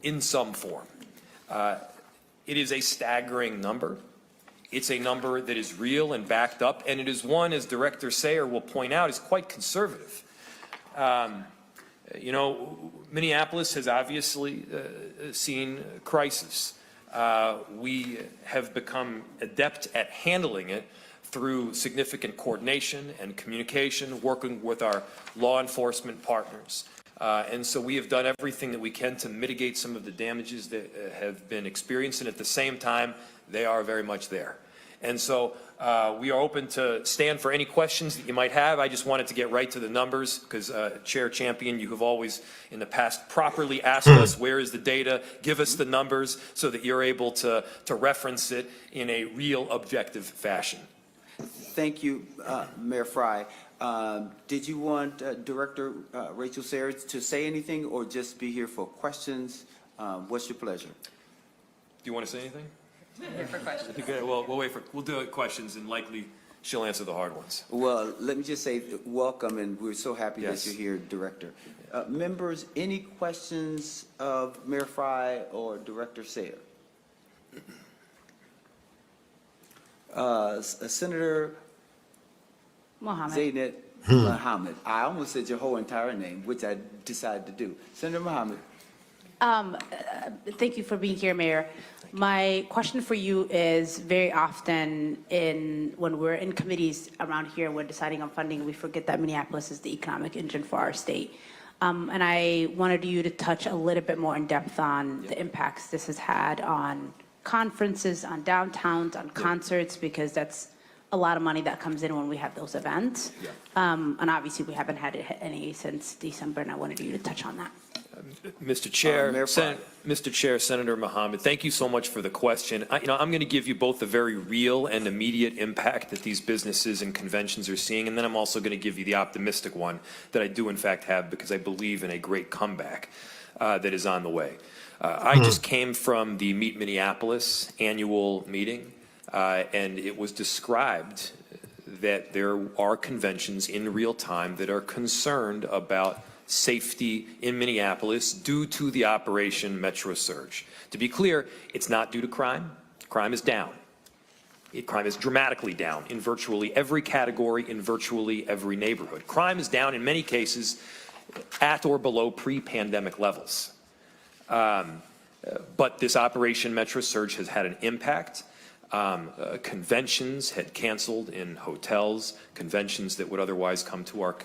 in some form. It is a staggering number. It's a number that is real and backed up, and it is one, as Director Sayer will point out, is quite conservative. You know, Minneapolis has obviously seen crisis. We have become adept at handling it through significant coordination and communication, working with our law enforcement partners. And so we have done everything that we can to mitigate some of the damages that have been experienced, and at the same time, they are very much there. And so we are open to stand for any questions that you might have. I just wanted to get right to the numbers because, Chair Champion, you have always in the past properly asked us, where is the data? Give us the numbers so that you're able to reference it in a real objective fashion. Thank you, Mayor Fry. Did you want Director Rachel Sayer to say anything or just be here for questions? What's your pleasure? Do you want to say anything? Here for questions. Okay, well, we'll do questions and likely she'll answer the hard ones. Well, let me just say welcome, and we're so happy Yes. that you're here, Director. Members, any questions of Mayor Fry or Director Sayer? Senator Zaynab Muhammad. I almost said your whole entire name, which I decided to do. Senator Muhammad. Thank you for being here, Mayor. My question for you is, very often when we're in committees around here and we're deciding on funding, we forget that Minneapolis is the economic engine for our state. And I wanted you to touch a little bit more in depth on the impacts this has had on conferences, on downtowns, on concerts, because that's a lot of money that comes in when we have those events. And obviously we haven't had any since December, and I wanted you to touch on that. Mr. Chair, Senator Mohammed, thank you so much for the question. I'm going to give you both the very real and immediate impact that these businesses and conventions are seeing, and then I'm also going to give you the optimistic one that I do in fact have, because I believe in a great comeback that is on the way. I just came from the Meet Minneapolis annual meeting, and it was described that there are conventions in real time that are concerned about safety in Minneapolis due to the Operation Metro Surge. To be clear, it's not due to crime. Crime is down. Crime is dramatically down in virtually every category, in virtually every neighborhood. Crime is down in many cases at or below pre-pandemic levels. But this Operation Metro Surge has had an impact. Conventions had canceled in hotels. Conventions that would otherwise come to our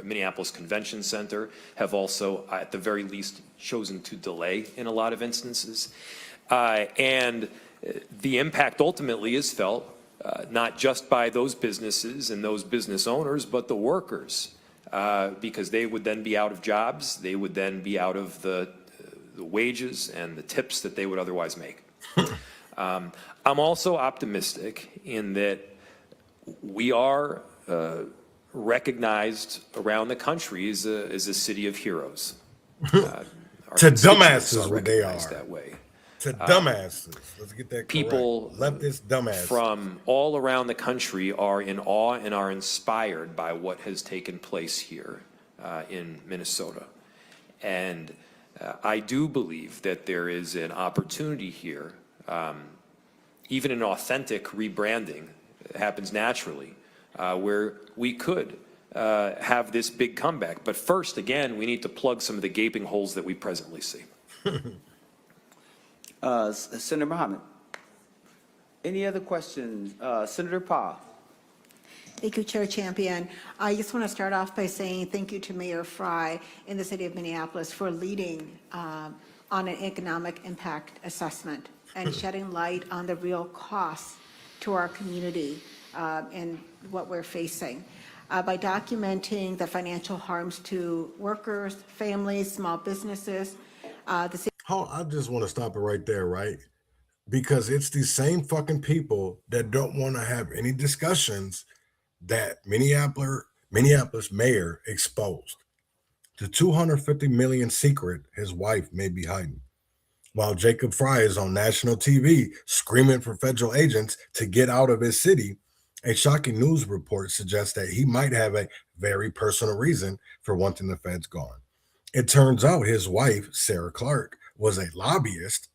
Minneapolis Convention Center have also, at the very least, chosen to delay in a lot of instances. And the impact ultimately is felt not just by those businesses and those business owners, but the workers, because they would then be out of jobs. They would then be out of the wages and the tips that they would otherwise make. I'm also optimistic in that we are recognized around the country as a city of heroes. To dumbasses, what they are. That way. To dumbasses. Let's get that correct. People leftist dumbasses from all around the country are in awe and are inspired by what has taken place here in Minnesota. And I do believe that there is an opportunity here, even an authentic rebranding happens naturally, where we could have this big comeback. But first, again, we need to plug some of the gaping holes that we presently see. Senator Mohammed, any other questions? Senator Parr. Thank you, Chair Champion. I just want to start off by saying thank you to Mayor Fry in the city of Minneapolis for leading on an economic impact assessment and shedding light on the real costs to our community and what we're facing. By documenting the financial harms to workers, families, small businesses, the city. I just want to stop it right there, right? Because it's these same fucking people that don't want to have any discussions that Minneapolis mayor exposed. The $250 million secret his wife may be hiding. While Jacob Fry is on national TV screaming for federal agents to get out of his city, a shocking news report suggests that he might have a very personal reason for wanting the feds gone. It turns out his wife, Sarah Clark, was a lobbyist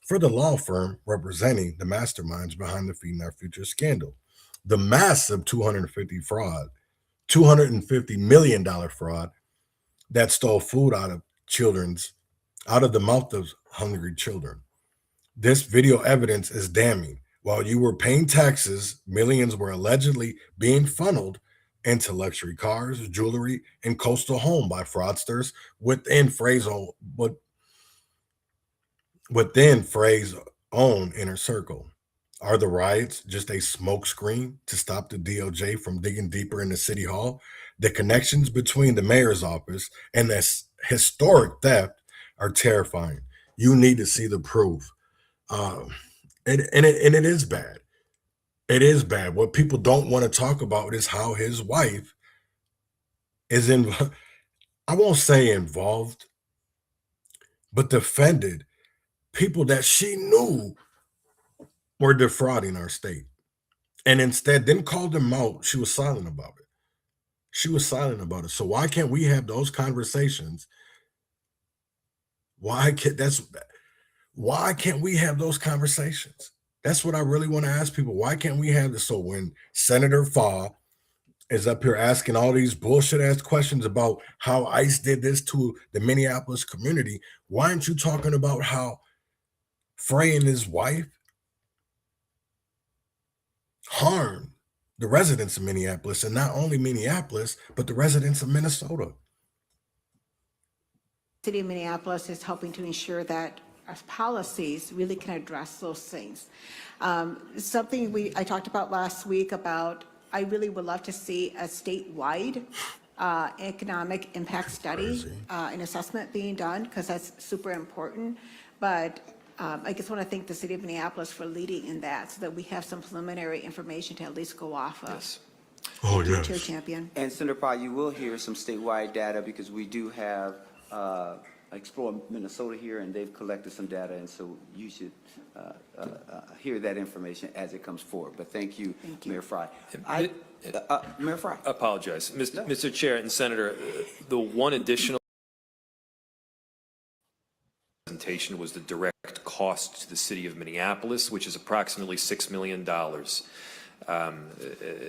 for the law firm representing the masterminds behind the Feeding Our Future scandal. The massive $250 million fraud that stole food out of the mouth of hungry children. This video evidence is damning. While you were paying taxes, millions were allegedly being funneled into luxury cars, jewelry, and coastal home by fraudsters within Frey's own inner circle. Are the riots just a smokescreen to stop the DOJ from digging deeper into City Hall? The connections between the mayor's office and this historic theft are terrifying. You need to see the proof. It is bad. It is bad. What people don't want to talk about is how his wife is I won't say involved, but defended people that she knew were defrauding our state. And instead didn't call them out. She was silent about it. So why can't we have those conversations? Why can't we have those conversations? That's what I really want to ask people. Why can't we have this? So when Senator Faw is up here asking all these bullshit ass questions about how ICE did this to the Minneapolis community, why aren't you talking about how Frey and his wife harmed the residents of Minneapolis, and not only Minneapolis, but the residents of Minnesota? City of Minneapolis is helping to ensure that our policies really can address those things. Something I talked about last week about, I really would love to see a statewide economic impact study, an assessment being done, because that's super important. But I just want to thank the City of Minneapolis for leading in that, so that we have some preliminary information to at least go off of. Yes. Oh, Thank you, yes. Chair Champion. And Senator Pye, you will hear some statewide data, because we do have Explore Minnesota here, and they've collected some data, and so you should hear that information as it comes forward. But thank you, Mayor Frey. Mayor Frey. Apologize. Mr. Chair and Senator, the one additional presentation was the direct cost to the city of Minneapolis, which is approximately $6 million.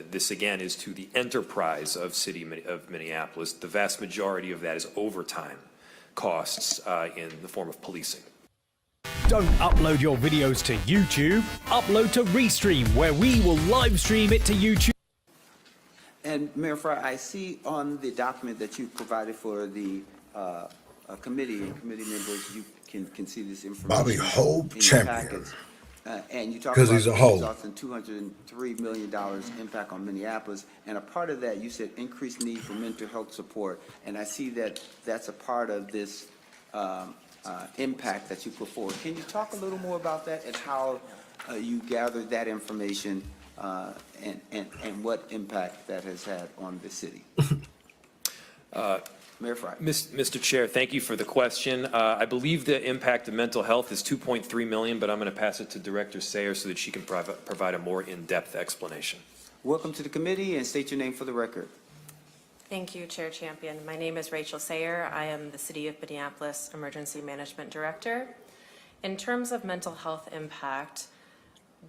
This again is to the enterprise of city of Minneapolis. The vast majority of that is overtime costs in the form of policing. Don't upload your videos to YouTube. Upload to Restream, where we will live stream it to YouTube. And Mayor Frey, I see on the document that you provided for the committee and committee members, you can see this information. Bobby Hope in champion. packets. And you talk Because about he's a hoe. $203 million impact on Minneapolis, and a part of that, you said increased need for mental health support, and I see that that's a part of this impact that you put forward. Can you talk a little more about that and how you gathered that information and what impact that has had on the city? Mayor Frey. Mr. Chair, thank you for the question. I believe the impact of mental health is $2.3 million, but I'm going to pass it to Director Sayer so that she can provide a more in-depth explanation. Welcome to the committee, and state your name for the record. Thank you, Chair Champion. My name is Rachel Sayer. I am the City of Minneapolis Emergency Management Director. In terms of mental health impact,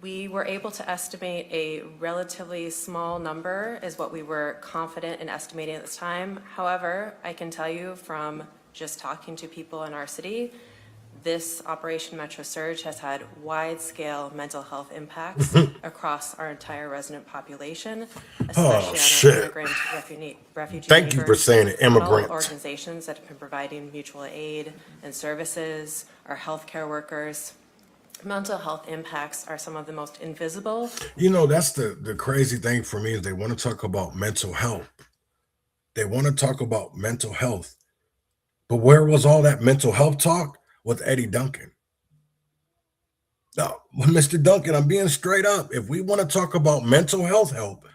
we were able to estimate a relatively small number is what we were confident in estimating at this time. However, I can tell you from just talking to people in our city, this Operation Metro Surge has had wide-scale mental health impacts across our entire resident population, especially on our immigrant refugee Thank you for saying it, immigrants. All organizations that have been providing mutual aid and services, our healthcare workers. Mental health impacts are some of the most invisible. You know, that's the crazy thing for me is they want to talk about mental health. They want to talk about mental health. But where was all that mental health talk with Eddie Duncan? No, Mr. Duncan, I'm being straight up. If we want to talk about mental health help,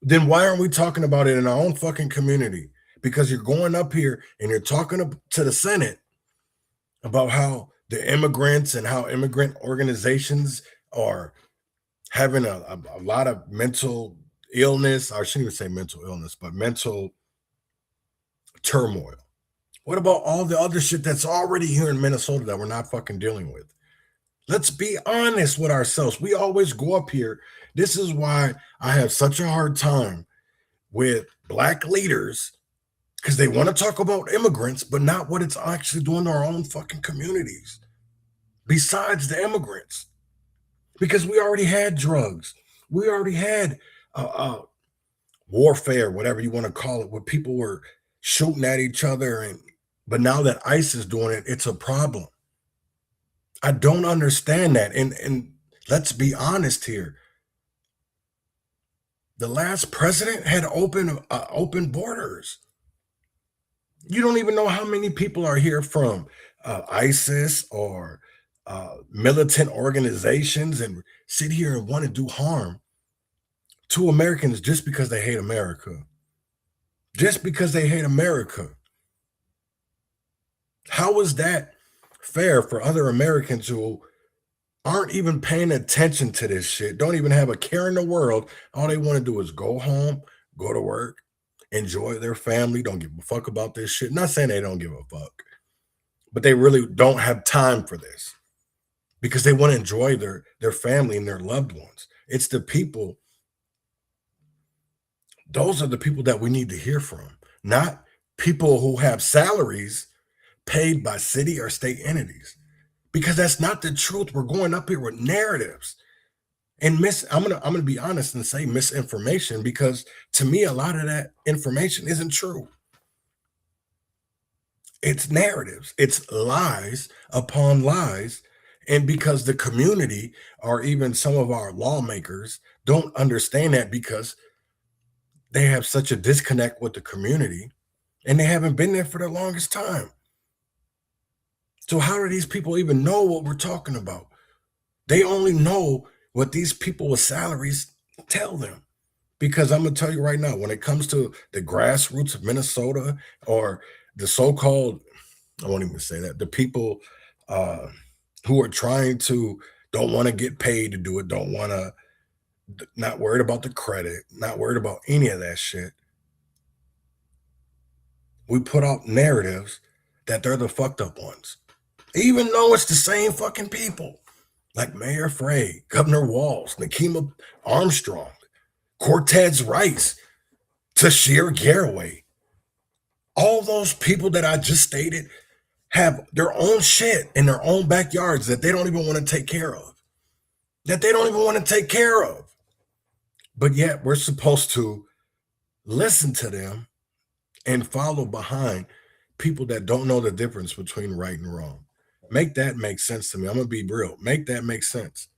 then why aren't we talking about it in our own fucking community? Because you're going up here and you're talking to the Senate about how the immigrants and how immigrant organizations are having a lot of mental illness. I shouldn't even say mental illness, but mental turmoil. What about all the other shit that's already here in Minnesota that we're not fucking dealing with? Let's be honest with ourselves. We always go up here. This is why I have such a hard time with Black leaders, because they want to talk about immigrants, but not what it's actually doing to our own fucking communities. Besides the immigrants, because we already had drugs. We already had warfare, whatever you want to call it, where people were shooting at each other. But now that ICE is doing it, it's a problem. I don't understand that. And let's be honest here. The last president had open borders. You don't even know how many people are here from ISIS or militant organizations and sit here and want to do harm to Americans just because they hate America. Just because they hate America. How is that fair for other Americans who aren't even paying attention to this shit, don't even have a care in the world? All they want to do is go home, go to work, enjoy their family, don't give a fuck about this shit. Not saying they don't give a fuck, but they really don't have time for this because they want to enjoy their family and their loved ones. It's the people Those are the people that we need to hear from, not people who have salaries paid by city or state entities, because that's not the truth. We're going up here with narratives and I'm gonna be honest and say misinformation, because to me a lot of that information isn't true. It's narratives, it's lies upon lies. And because the community or even some of our lawmakers don't understand that, because they have such a disconnect with the community and they haven't been there for the longest time. So how do these people even know what we're talking about? They only know what these people with salaries tell them. Because I'm going to tell you right now, when it comes to the grassroots of Minnesota, or the so-called, I won't even say that, the people who are don't want to get paid to do it, don't want to, not worried about the credit, not worried about any of that shit. We put out narratives that they're the fucked up ones, even though it's the same fucking people, like Mayor Frey, Governor Walz, Nikema Armstrong, Cortez Rice, Tashir Garraway. All those people that I just stated have their own shit in their own backyards that they don't even want to take care of. But yet we're supposed to listen to them and follow behind people that don't know the difference between right and wrong. Make that make sense to me. I'm going to be real. Make that make sense.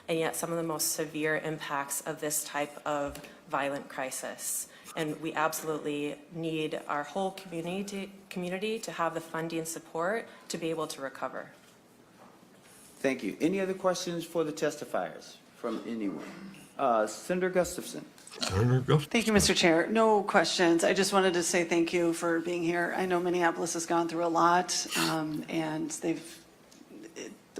And yet some of the most severe impacts of this type of violent crisis. And we absolutely need our whole community to have the funding support to be able to recover. Thank you. Any other questions for the testifiers from anyone? Senator Gustafson. Thank you, Mr. Chair. No questions. I just wanted to say thank you for being here. I know Minneapolis has gone through a lot, and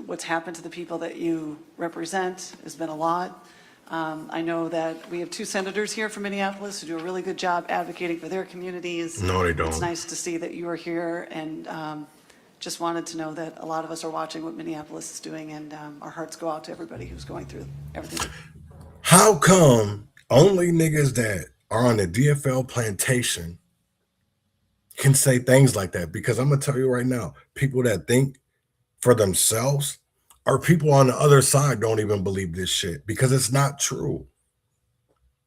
what's happened to the people that you represent has been a lot. I know that we have 2 senators here from Minneapolis who do a really good job advocating for their communities. No, they don't. It's nice to see that you are here, and just wanted to know that a lot of us are watching what Minneapolis is doing, and our hearts go out to everybody who's going through everything. How come only niggas that are on the DFL plantation can say things like that? Because I'm going to tell you right now, people that think for themselves or people on the other side don't even believe this shit, because it's not true.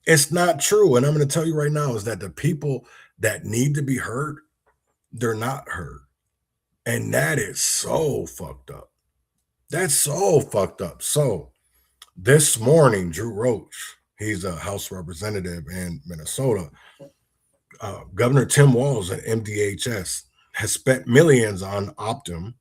It's not true. And I'm going to tell you right now is that the people that need to be heard, they're not heard. And that is so fucked up. That's so fucked up. So this morning, Drew Roach, he's a House representative in Minnesota. Governor Tim Walz at MDHS has spent millions on Optum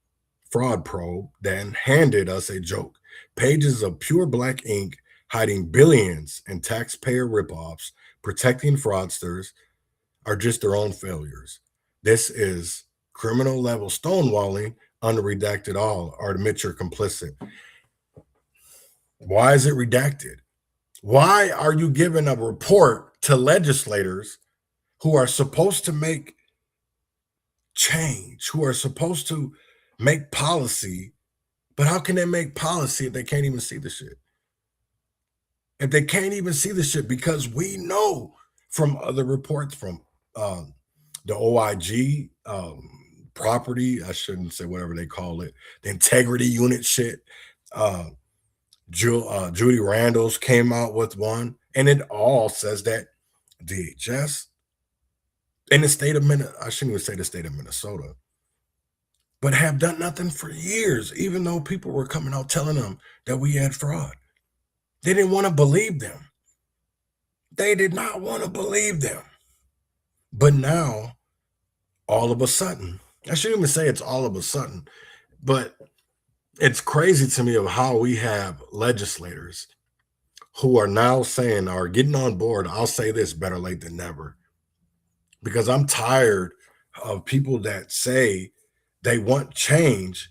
fraud probe, then handed us a joke. Pages of pure black ink hiding billions in taxpayer ripoffs, protecting fraudsters are just their own failures. This is criminal level stonewalling, unredacted all, or admit you're complicit. Why is it redacted? Why are you giving a report to legislators who are supposed to make change, who are supposed to make policy? But how can they make policy if they can't even see the shit? If they can't even see the shit, because we know from other reports from the OIG property, I shouldn't say whatever they call it, the integrity unit shit. Judy Randall's came out with one, and it all says that DHS in the state of Minnesota, I shouldn't even say the state of Minnesota, but have done nothing for years, even though people were coming out telling them that we had fraud. They didn't want to believe them. They did not want to believe them. But now, all of a sudden, I shouldn't even say it's all of a sudden, but it's crazy to me of how we have legislators who are now saying, or getting on board, I'll say this, better late than never, because I'm tired of people that say they want change,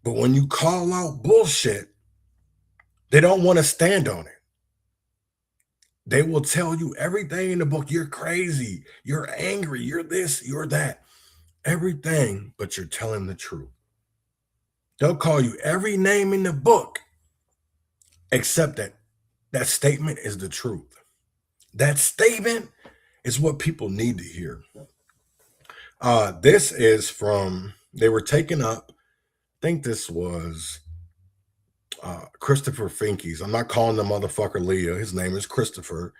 but when you call out bullshit, they don't want to stand on it. They will tell you everything in the book. You're crazy. You're angry. You're this, you're that. Everything, but you're telling the truth. They'll call you every name in the book, except that statement is the truth. That statement is what people need to hear. This is from, they were taken up, I think this was Christopher Finke's. I'm not calling the motherfucker Leah. His name is Christopher.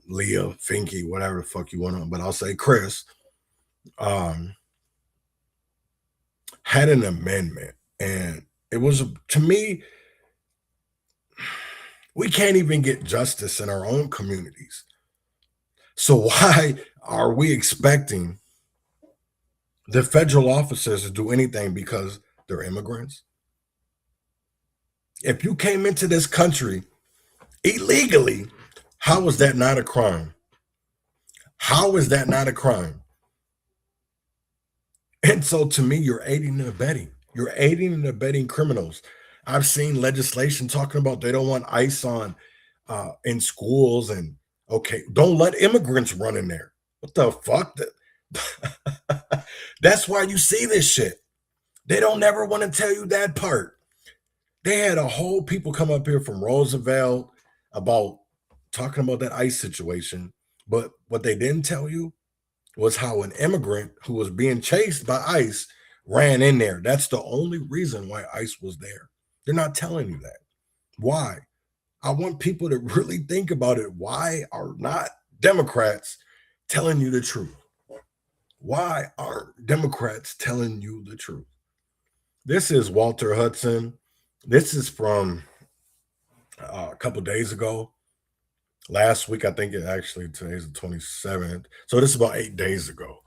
Leah, Finke, whatever the fuck you want to, but I'll say Chris, had an amendment. And it was, to me, we can't even get justice in our own communities. So why are we expecting the federal officers to do anything because they're immigrants? If you came into this country illegally, how is that not a crime? How is that not a crime? And so to me, you're aiding and abetting. You're aiding and abetting criminals. I've seen legislation talking about they don't want ICE on in schools, and okay, don't let immigrants run in there. What the fuck? That's why you see this shit. They don't never want to tell you that part. They had a whole people come up here from Roosevelt about talking about that ICE situation. But what they didn't tell you was how an immigrant who was being chased by ICE ran in there. That's the only reason why ICE was there. They're not telling you that. Why? I want people to really think about it. Why are not Democrats telling you the truth? Why aren't Democrats telling you the truth? This is Walter Hudson. This is from a couple days ago. Last week, I think today's the 27th. So this is about 8 days ago.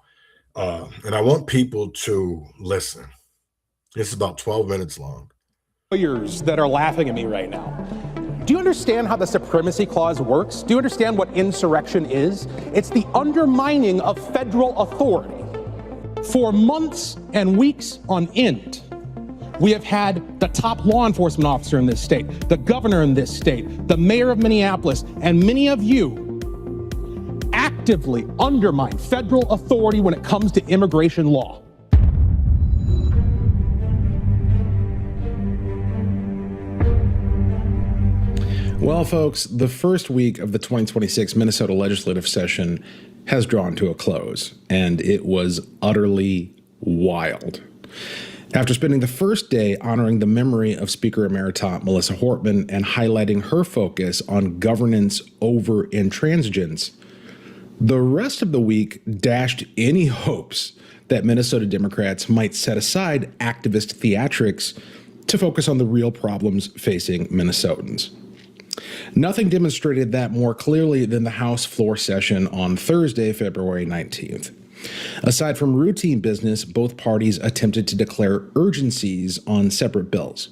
And I want people to listen. This is about 12 minutes long. Lawyers that are laughing at me right now. Do you understand how the Supremacy Clause works? Do you understand what insurrection is? It's the undermining of federal authority. For months and weeks on end, we have had the top law enforcement officer in this state, the governor in this state, the mayor of Minneapolis, and many of you actively undermine federal authority when it comes to immigration law. Well, folks, the first week of the 2026 Minnesota legislative session has drawn to a close, and it was utterly wild. After spending the first day honoring the memory of Speaker Emerita Melissa Hortman and highlighting her focus on governance over intransigence, the rest of the week dashed any hopes that Minnesota Democrats might set aside activist theatrics to focus on the real problems facing Minnesotans. Nothing demonstrated that more clearly than the House floor session on Thursday, February 19th. Aside from routine business, both parties attempted to declare urgencies on separate bills.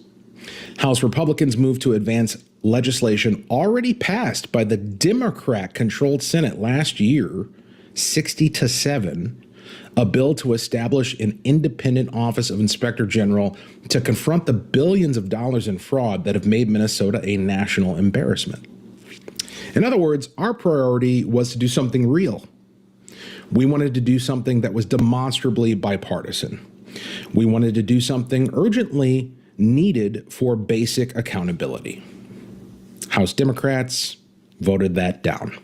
House Republicans moved to advance legislation already passed by the Democrat-controlled Senate last year, 60-7, a bill to establish an independent Office of Inspector General to confront the billions of dollars in fraud that have made Minnesota a national embarrassment. In other words, our priority was to do something real. We wanted to do something that was demonstrably bipartisan. We wanted to do something urgently needed for basic accountability. House Democrats voted that down.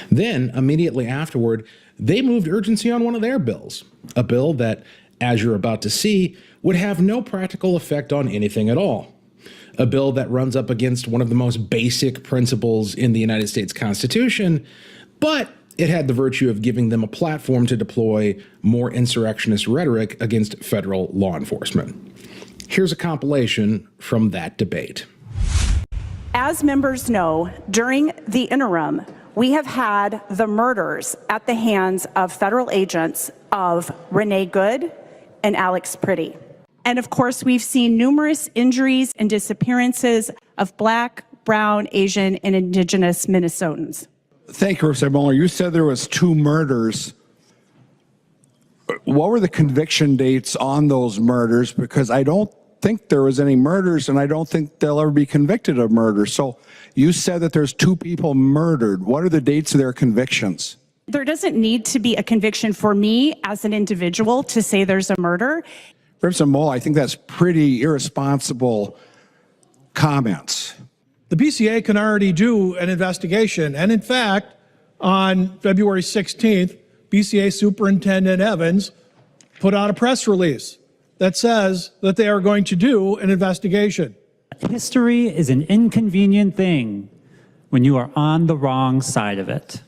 Then, immediately afterward, they moved urgency on one of their bills, a bill that, as you're about to see, would have no practical effect on anything at all. A bill that runs up against one of the most basic principles in the United States Constitution, but it had the virtue of giving them a platform to deploy more insurrectionist rhetoric against federal law enforcement. Here's a compilation from that debate. As members know, during the interim, we have had the murders at the hands of federal agents of Renee Good and Alex Pretty. And of course, we've seen numerous injuries and disappearances of Black, Brown, Asian, and Indigenous Minnesotans. Thank you, Representative Mueller. You said there was 2 murders. What were the conviction dates on those murders? Because I don't think there was any murders, and I don't think they'll ever be convicted of murder. So you said that there's 2 people murdered. What are the dates of their convictions? There doesn't need to be a conviction for me as an individual to say there's a murder. Representative Mueller, I think that's pretty irresponsible comments. The BCA can already do an investigation. And in fact, on February 16th, BCA Superintendent Evans put out a press release that says that they are going to do an investigation. History is an inconvenient thing when you are on the wrong side of it.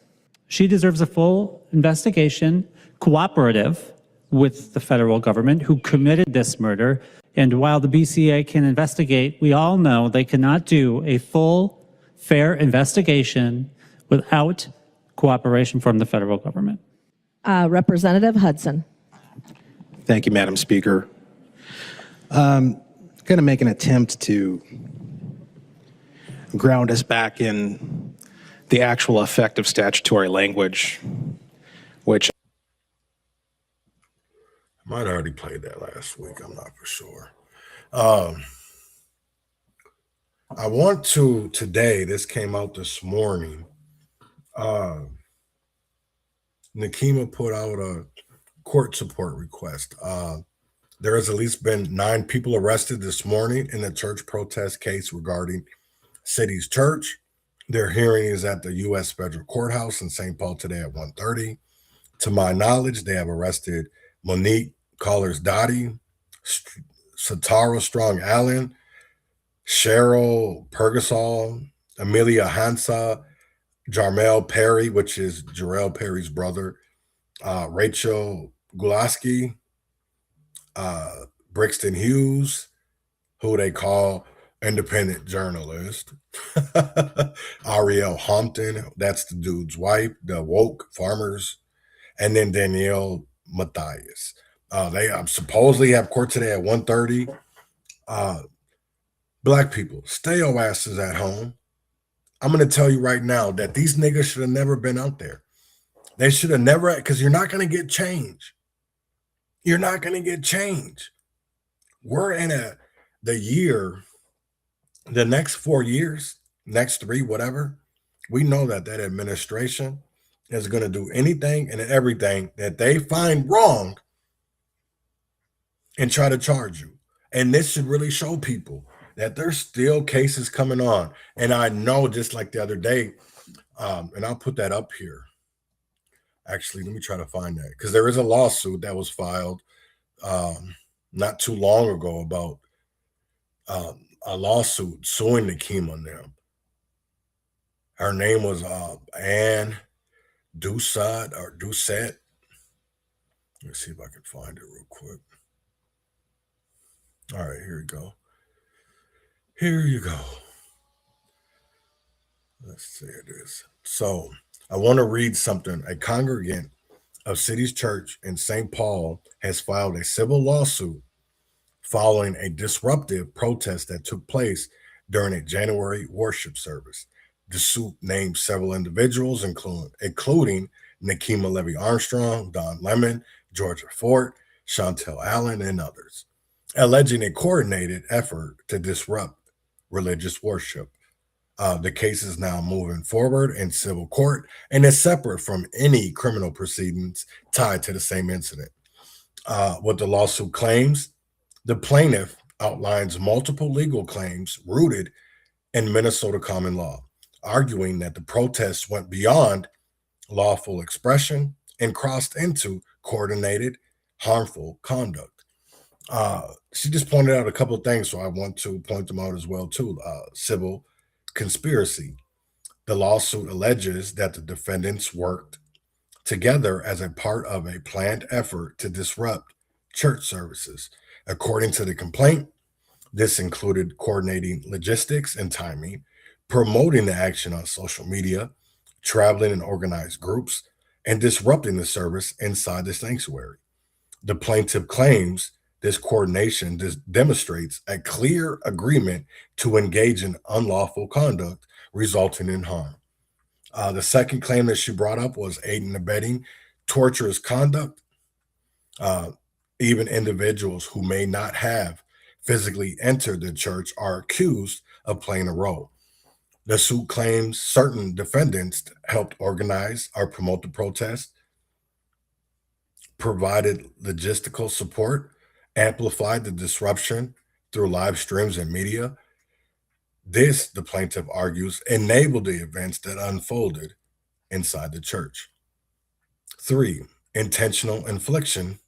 She deserves a full investigation, cooperative with the federal government who committed this murder. And while the BCA can investigate, we all know they cannot do a full, fair investigation without cooperation from the federal government. Representative Hudson. Thank you, Madam Speaker. Going to make an attempt to ground us back in the actual effect of statutory language, which I might have already played that last week. I'm not for sure. I want to today, this came out this morning. Nekima put out a court support request. There has at least been 9 people arrested this morning in a church protest case regarding City's Church. Their hearing is at the U.S. Federal Courthouse in St. Paul today at 1:30. To my knowledge, they have arrested Monique Collars-Dottie, Satara Strong-Allen, Cheryl Pergasol, Amelia Hansa, Jarmel Perry, which is Jarrell Perry's brother, Rachel Gulaski, Brixton Hughes, who they call independent journalist, Ariel Hampton, that's the dude's wife, the woke farmers, and then Danielle Matthias. They supposedly have court today at 1:30. Black people, stay your asses at home. I'm going to tell you right now that these niggas should have never been out there. They should have never, because you're not going to get change. You're not going to get change. We're in the next 4 years, next 3, whatever. We know that administration is going to do anything and everything that they find wrong and try to charge you. And this should really show people that there's still cases coming on. And I know, just like the other day, and I'll put that up here. Actually, let me try to find that, because there is a lawsuit that was filed not too long ago about a lawsuit suing Nekima and them. Her name was Ann Doucette. Let's see if I can find it real quick. All right, here we go. Here you go. Let's see it is. So I want to read something. A congregant of City's Church in St. Paul has filed a civil lawsuit following a disruptive protest that took place during a January worship service. The suit named several individuals, including Nekima Levy Armstrong, Don Lemon, Georgia Fort, Chantel Allen, and others, alleging a coordinated effort to disrupt religious worship. The case is now moving forward in civil court and is separate from any criminal proceedings tied to the same incident. What the lawsuit claims, the plaintiff outlines multiple legal claims rooted in Minnesota common law, arguing that the protests went beyond lawful expression and crossed into coordinated, harmful conduct. She just pointed out a couple of things, so I want to point them out as well too. Civil conspiracy. The lawsuit alleges that the defendants worked together as a part of a planned effort to disrupt church services. According to the complaint, this included coordinating logistics and timing, promoting the action on social media, traveling in organized groups, and disrupting the service inside the sanctuary. The plaintiff claims this coordination demonstrates a clear agreement to engage in unlawful conduct resulting in harm. The second claim that she brought up was aiding and abetting torturous conduct. Even individuals who may not have physically entered the church are accused of playing a role. The suit claims certain defendants helped organize or promote the protest, provided logistical support, amplified the disruption through live streams and media, This, the plaintiff argues, enabled the events that unfolded inside the church. 3, intentional infliction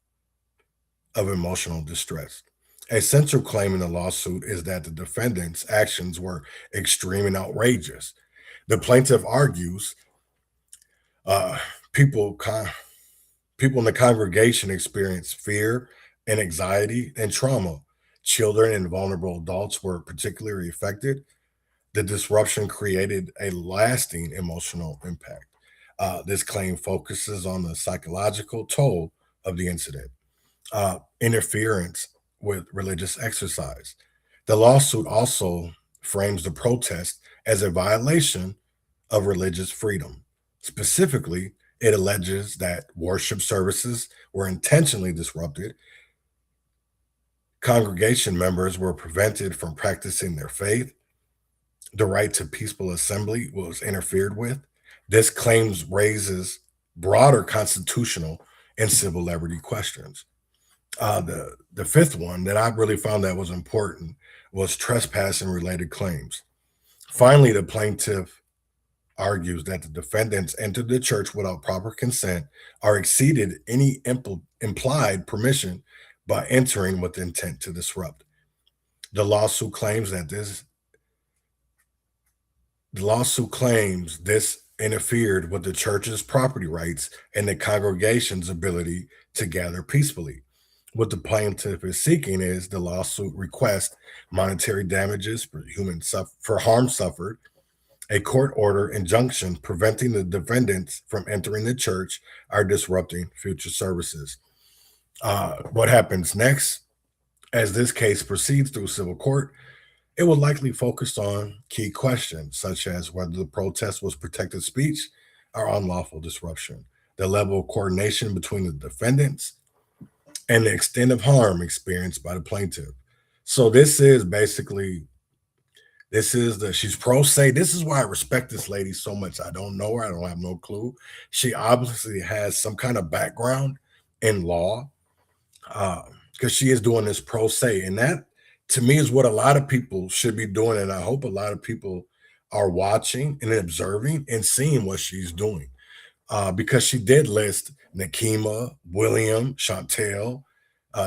of emotional distress. A central claim in the lawsuit is that the defendant's actions were extreme and outrageous. The plaintiff argues people in the congregation experienced fear and anxiety and trauma. Children and vulnerable adults were particularly affected. The disruption created a lasting emotional impact. This claim focuses on the psychological toll of the incident. Interference with religious exercise. The lawsuit also frames the protest as a violation of religious freedom. Specifically, it alleges that worship services were intentionally disrupted, congregation members were prevented from practicing their faith, the right to peaceful assembly was interfered with. This claim raises broader constitutional and civil liberty questions. The fifth one that I really found that was important was trespassing related claims. Finally, the plaintiff argues that the defendants entered the church without proper consent or exceeded any implied permission by entering with intent to disrupt. The lawsuit claims this interfered with the church's property rights and the congregation's ability to gather peacefully. What the plaintiff is seeking is the lawsuit requests monetary damages for harm suffered, a court order injunction preventing the defendants from entering the church or disrupting future services. What happens next? As this case proceeds through civil court, it will likely focus on key questions such as whether the protest was protected speech or unlawful disruption, the level of coordination between the defendants, and the extent of harm experienced by the plaintiff. So this is basically, she's pro se. This is why I respect this lady so much. I don't know her. I don't have no clue. She obviously has some kind of background in law because she is doing this pro se. And that, to me, is what a lot of people should be doing. And I hope a lot of people are watching and observing and seeing what she's doing. Because she did list Nakima, William, Chantel,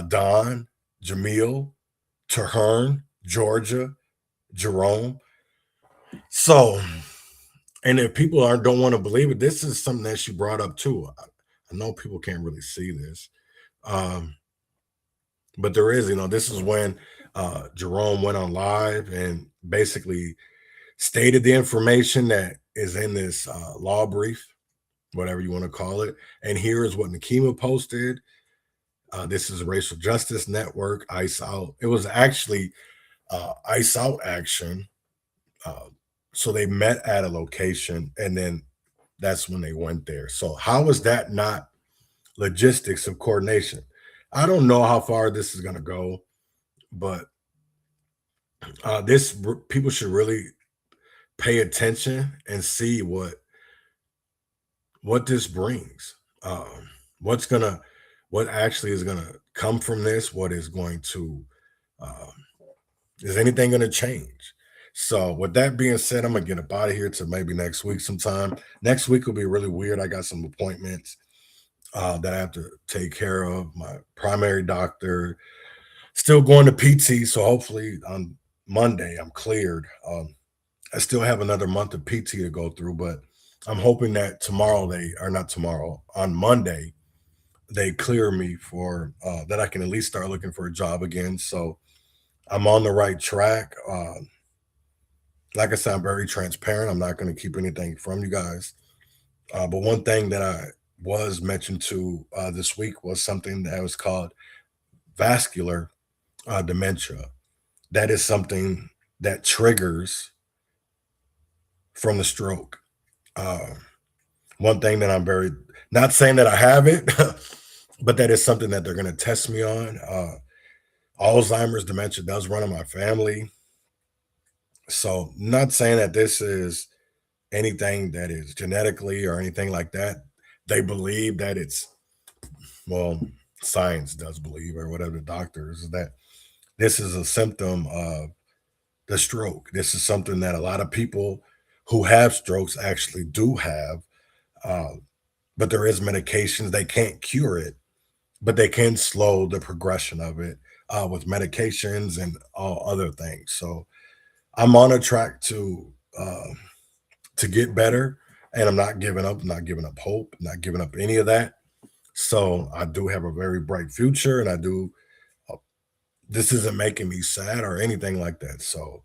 Don, Jamil, Tehran, Georgia, Jerome. So, and if people don't want to believe it, this is something that she brought up too. I know people can't really see this. But there is, this is when Jerome went on live and basically stated the information that is in this law brief, whatever you want to call it. And here is what Nakima posted. This is a Racial Justice Network, ICE Out. It was actually ICE Out action. So they met at a location and then that's when they went there. So how is that not logistics of coordination? I don't know how far this is going to go, but people should really pay attention and see what this brings. What actually is going to come from this? What is going to, is anything going to change? So with that being said, I'm going to get up out of here to maybe next week sometime. Next week will be really weird. I got some appointments that I have to take care of. My primary doctor, still going to PT. So hopefully on Monday I'm cleared. I still have another month of PT to go through, but I'm hoping that on Monday, they clear me for that I can at least start looking for a job again. So I'm on the right track. Like I said, I'm very transparent. I'm not going to keep anything from you guys. But one thing that I was mentioned to this week was something that was called vascular dementia. That is something that triggers from the stroke. One thing that I'm not saying that I have it, but that is something that they're going to test me on. Alzheimer's dementia does run in my family. So not saying that this is anything that is genetically or anything like that. They believe that science does believe, or whatever the doctors, that this is a symptom of the stroke. This is something that a lot of people who have strokes actually do have. But there is medications. They can't cure it, but they can slow the progression of it with medications and all other things. So I'm on a track to get better, and I'm not giving up. I'm not giving up hope. I'm not giving up any of that. So I do have a very bright future, and I do. This isn't making me sad or anything like that. So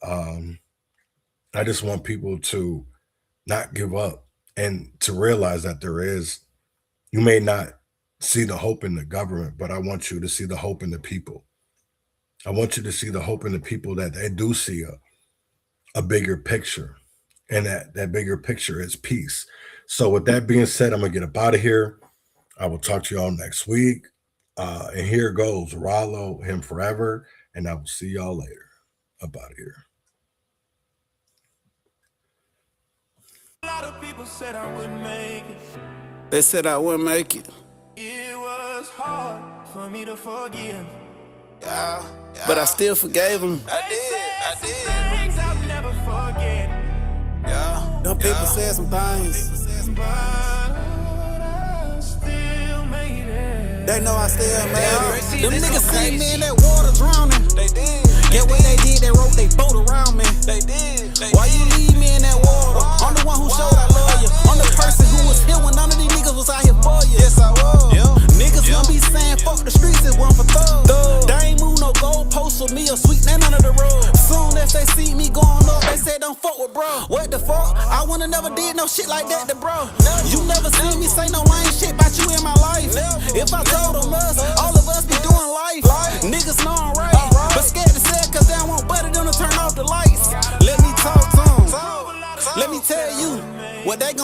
I just want people to not give up and to realize that you may not see the hope in the government, but I want you to see the hope in the people. I want you to see the hope in the people that they do see a bigger picture, and that bigger picture is peace. So with that being said, I'm gonna get up out of here. I will talk to y'all next week. And here goes Rollo, him forever, and I will see y'all later. Up out of here. A lot of people said I wouldn't make it. They said I wouldn't make it. It was hard for me to forgive. Yeah. But I still forgave them. I did. Things I'll never forget. Yeah. Them people said some things. But I still made it. They know I still made it. Them niggas see me in that water drowning. They did. Get what they did, they wrote they boat around me. They did. Why you leave me in that water? I'm the one who showed I love you. I'm the person who was here when none of these niggas was out here for you. Yes, I was. Niggas gonna be saying fuck the streets, it's one for thugs. They ain't move no goalposts for me or sweep none under the rug. Soon as they see me going up, they say don't fuck with bro. What the fuck? I wanna never did no shit like that to bro. You never seen me say no lame shit about you in my life. If I told them us, all of us be doing life. Niggas know I'm right, but scared to say it cause they don't want buddy them to turn off the lights. Let me talk to them. Let me tell you what they gon'